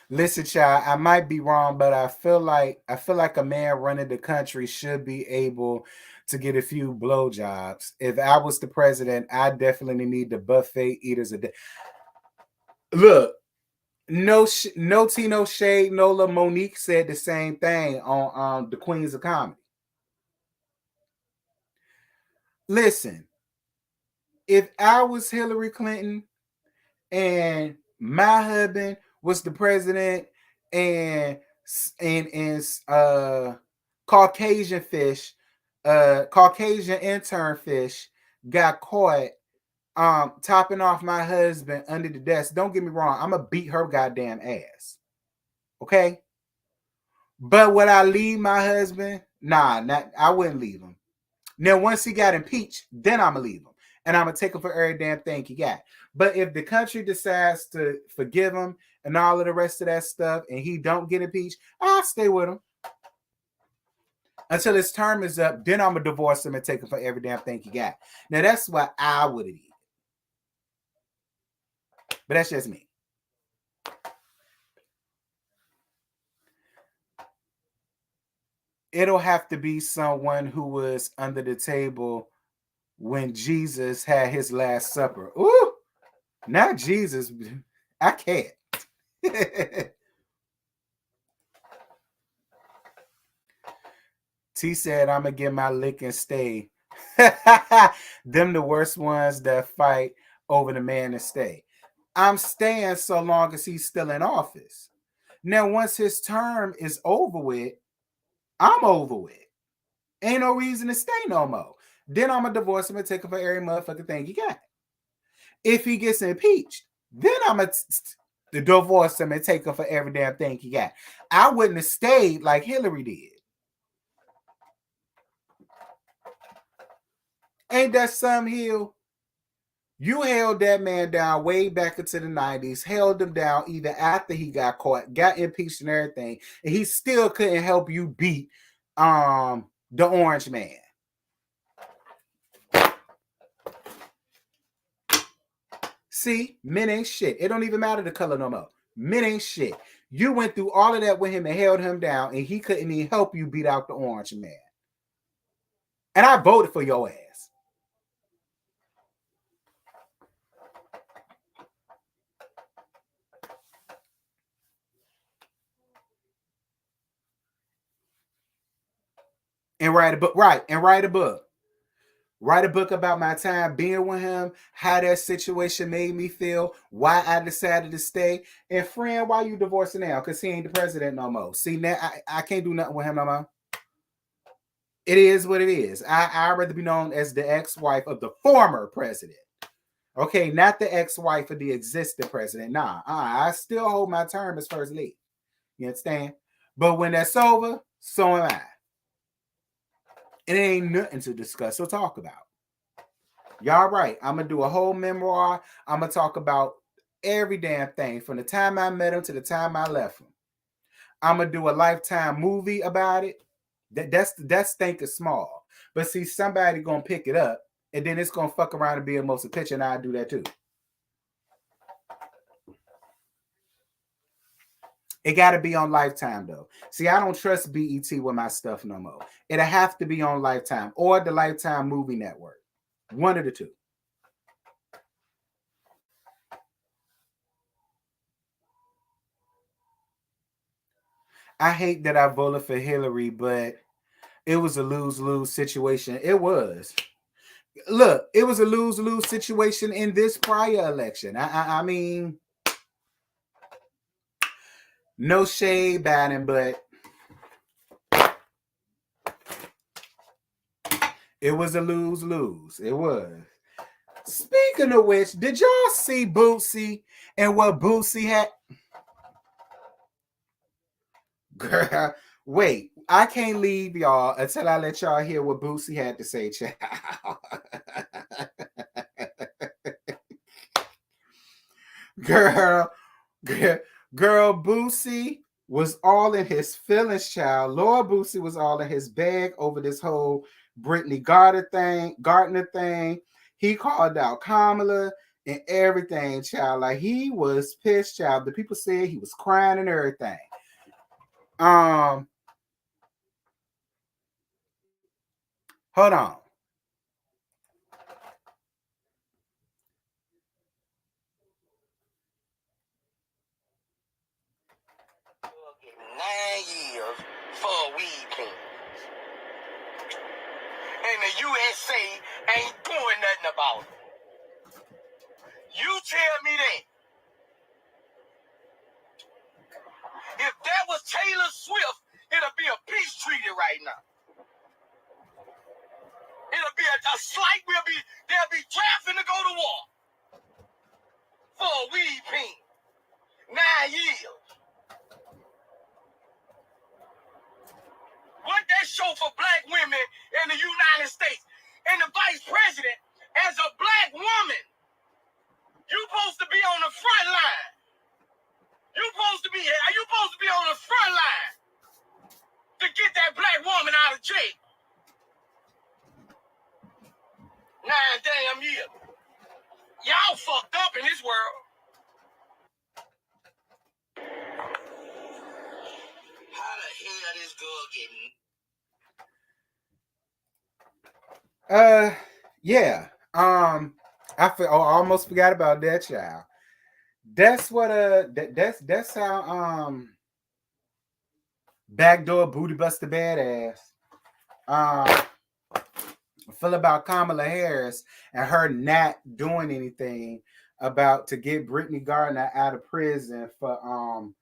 Listen, child, I might be wrong, but I feel like a man running the country should be able to get a few blowjobs. If I was the president, I definitely need the buffet eaters a day. Look, no tea, no shade. Nola Monique said the same thing on the Queens of Comedy. Listen, if I was Hillary Clinton and my husband was the president and Caucasian fish, Caucasian intern fish got caught topping off my husband under the desk. Don't get me wrong, I'm gonna beat her goddamn ass. Okay? But would I leave my husband? Nah, I wouldn't leave him. Now, once he got impeached, then I'm gonna leave him. And I'm gonna take him for every damn thing he got. But if the country decides to forgive him and all of the rest of that stuff, and he don't get impeached, I'll stay with him until his term is up. Then I'm gonna divorce him and take him for every damn thing he got. Now that's what I would have did. But that's just me. It'll have to be someone who was under the table when Jesus had his Last Supper. Ooh, not Jesus. I can't. T said, I'm going to get my lick and stay. Them the worst ones that fight over the man to stay. I'm staying so long as he's still in office. Now, once his term is over with, I'm over with. Ain't no reason to stay no more. Then I'm going to divorce him and take him for every motherfucking thing he got. If he gets impeached, then I'm going to divorce him and take him for every damn thing he got. I wouldn't have stayed like Hillary did. Ain't that some Hill? You held that man down way back into the 90s, held him down even after he got caught, got impeached and everything, and he still couldn't help you beat the orange man. See, men ain't shit. It don't even matter the color no more. Men ain't shit. You went through all of that with him and held him down, and he couldn't even help you beat out the orange man. And I voted for your ass. and write a book. Right, and write a book. Write a book about my time being with him, how that situation made me feel, why I decided to stay. And friend, why you divorcing now? Because he ain't the president no more. See, now I can't do nothing with him no more. It is what it is. I'd rather be known as the ex-wife of the former president. Okay, not the ex-wife of the existing president. Nah, I still hold my term as first lady. You understand? But when that's over, so am I. It ain't nothing to discuss or talk about. Y'all right. I'm going to do a whole memoir. I'm going to talk about every damn thing from the time I met him to the time I left him. I'm going to do a Lifetime movie about it. That's thinking small. But see, somebody going to pick it up, and then it's going to fuck around and be a motion picture, and I'll do that too. It got to be on Lifetime, though. See, I don't trust BET with my stuff no more. It'll have to be on Lifetime or the Lifetime Movie Network. One of the two. I hate that I voted for Hillary, but it was a lose-lose situation. It was. Look, it was a lose-lose situation in this prior election. I mean, no shade, Biden, but it was a lose-lose. It was. Speaking of which, did y'all see Boosie and what Boosie had? Girl, wait. I can't leave y'all until I let y'all hear what Boosie had to say, child. Girl, Boosie was all in his feelings, child. Lord Boosie was all in his bag over this whole Britney Gardner thing. He called out Kamala and everything, child. Like, he was pissed, child. The people said he was crying and everything. Hold on. Get 9 years for a weed pen. And the USA ain't doing nothing about it. You tell me that. If that was Taylor Swift, it'll be a peace treaty right now. It'll be a slight, they'll be drafting to go to war for a weed pen. 9 years. What that show for black women in the United States? And the vice president, as a black woman, you supposed to be on the front line. Are you supposed to be on the front line to get that black woman out of jail? 9 damn years. Y'all fucked up in this world. How the hell this girl getting? Yeah. I almost forgot about that, child. That's what that's how backdoor booty buster badass feel about Kamala Harris and her not doing anything about to get Britney Gardner out of prison for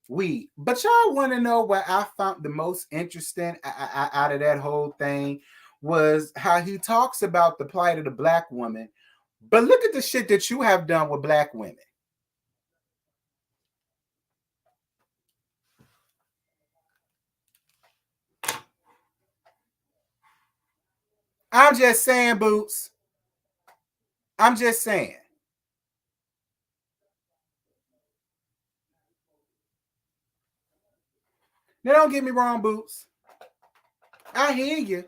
weed. But y'all want to know what I found the most interesting out of that whole thing was how he talks about the plight of the black woman. But look at the shit that you have done with black women. I'm just saying, Boots. I'm just saying. Now, don't get me wrong, Boots. I hear you.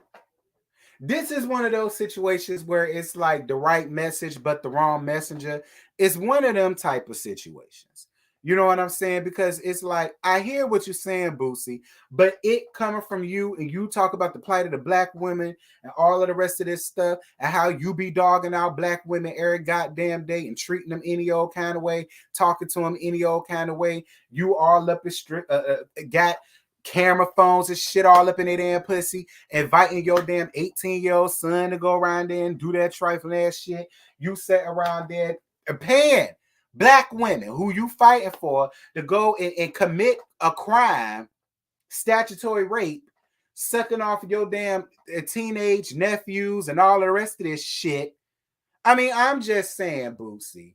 This is one of those situations where it's like the right message, but the wrong messenger. It's one of them type of situations. You know what I'm saying? Because it's like, I hear what you're saying, Boosie, but it coming from you and you talk about the plight of the black women and all of the rest of this stuff and how you be dogging out black women every goddamn day and treating them any old kind of way, talking to them any old kind of way. You all up got camera phones and shit all up in their damn pussy, inviting your damn 18-year-old son to go around there and do that trifling ass shit. You sat around there paying black women who you fighting for to go and commit a crime, statutory rape, sucking off your damn teenage nephews and all the rest of this shit. I mean, I'm just saying, Boosie,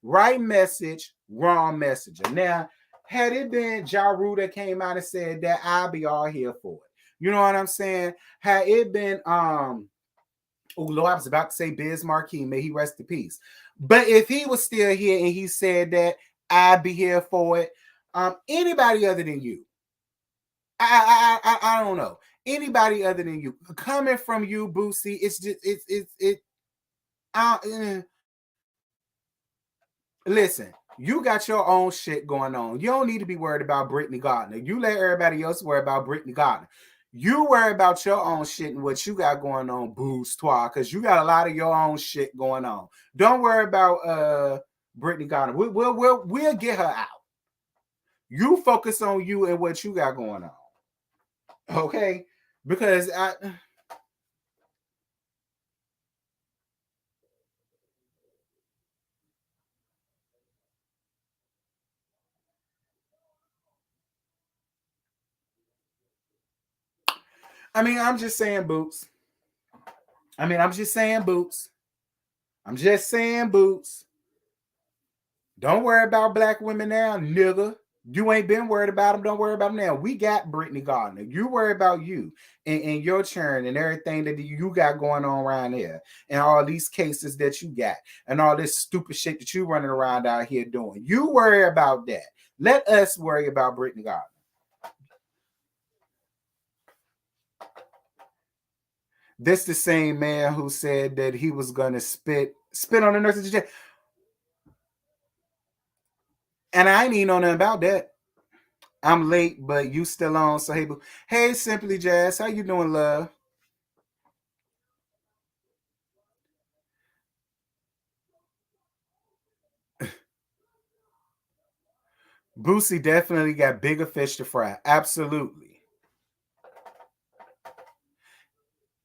right message, wrong messenger. Now, had it been Ja Rule that came out and said that, I'll be all here for it. You know what I'm saying? Had it been oh Lord, I was about to say Biz Markie, may he rest in peace. But if he was still here and he said that, I'd be here for it. Anybody other than you, I don't know. Anybody other than you, coming from you, Boosie, it's just listen, you got your own shit going on. You don't need to be worried about Britney Gardner. You let everybody else worry about Britney Gardner. You worry about your own shit and what you got going on, Boostoir, because you got a lot of your own shit going on. Don't worry about Britney Gardner. We'll get her out. You focus on you and what you got going on. Okay? Because I'm just saying, Boots. I'm just saying, Boots. Don't worry about black women now, nigga. You ain't been worried about them. Don't worry about them now. We got Britney Gardner. You worry about you and your churn and everything that you got going on around there and all these cases that you got and all this stupid shit that you running around out here doing. You worry about that. Let us worry about Britney Gardner. This the same man who said that he was going to spit on the nurses. And I ain't even know nothing about that. I'm late, but you still on. So hey, Simply Jazz, how you doing, love? Boosie definitely got bigger fish to fry. Absolutely.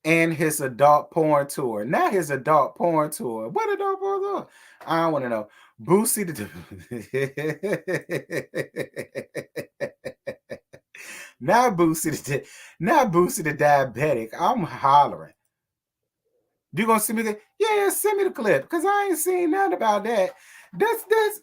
And his adult porn tour. Not his adult porn tour. What adult porn tour? I don't want to know. Boosie Not Boosie the diabetic. I'm hollering. You gonna send me the send me the clip because I ain't seen nothing about that. That's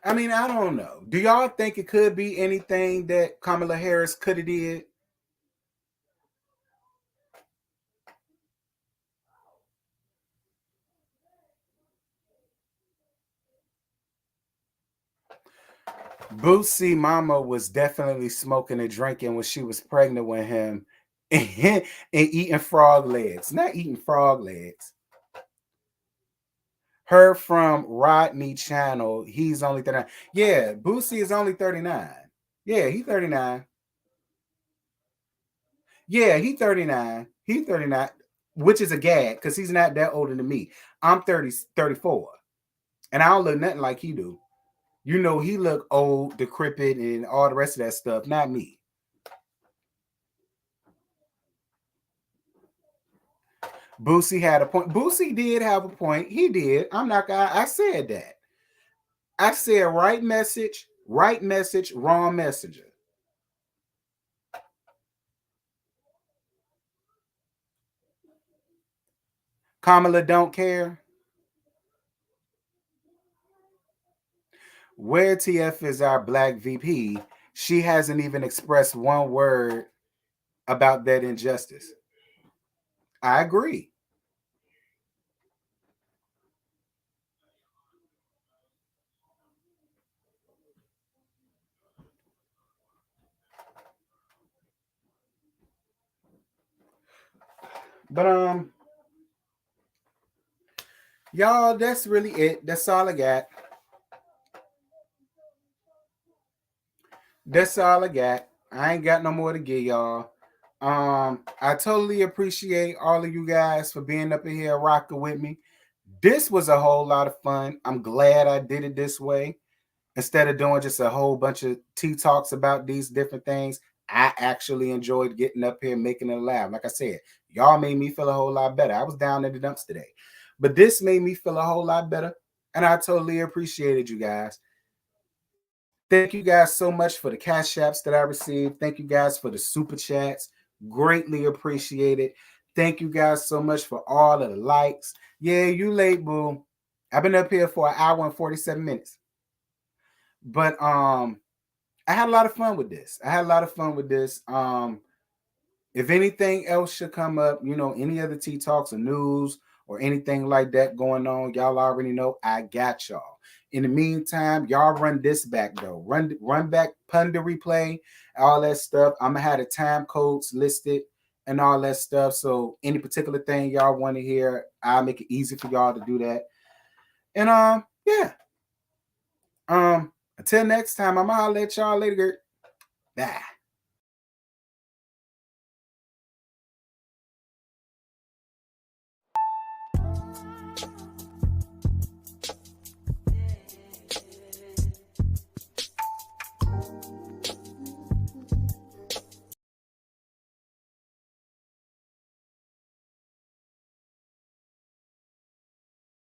I don't know. Do y'all think it could be anything that Kamala Harris could have did? Boosie mama was definitely smoking and drinking when she was pregnant with him and eating frog legs. Not eating frog legs. Her from Rodney Channel, he's only 39. Yeah, Boosie is only 39. Yeah, he's 39. Yeah, he's 39. He's 39, which is a gag because he's not that older than me. I'm 34. And I don't look nothing like he do. You know, he look old, decrepit, and all the rest of that stuff. Not me. Boosie had a point. Boosie did have a point. He did. I said that. I said right message, wrong messenger. Kamala don't care. Where TF is our black VP, she hasn't even expressed one word about that injustice. I agree. But y'all, that's really it. That's all I got. That's all I got. I ain't got no more to give y'all. I totally appreciate all of you guys for being up in here rocking with me. This was a whole lot of fun. I'm glad I did it this way. Instead of doing just a whole bunch of tea talks about these different things, I actually enjoyed getting up here, making it laugh. Like I said, y'all made me feel a whole lot better. I was down in the dumps today, but this made me feel a whole lot better, and I totally appreciated you guys. Thank you guys so much for the cash apps that I received. Thank you guys for the super chats. Greatly appreciated. Thank you guys so much for all of the likes. Yeah, you late, boo. I've been up here for an hour and 47 minutes. But I had a lot of fun with this. If anything else should come up, any other tea talks or news or anything like that going on, y'all already know I got y'all. In the meantime, y'all run this back though. Run back Punda replay, all that stuff. I'm gonna have the time codes listed and all that stuff. So any particular thing y'all want to hear, I'll make it easy for y'all to do that. And yeah. Until next time, I'm gonna holler at y'all later. Bye.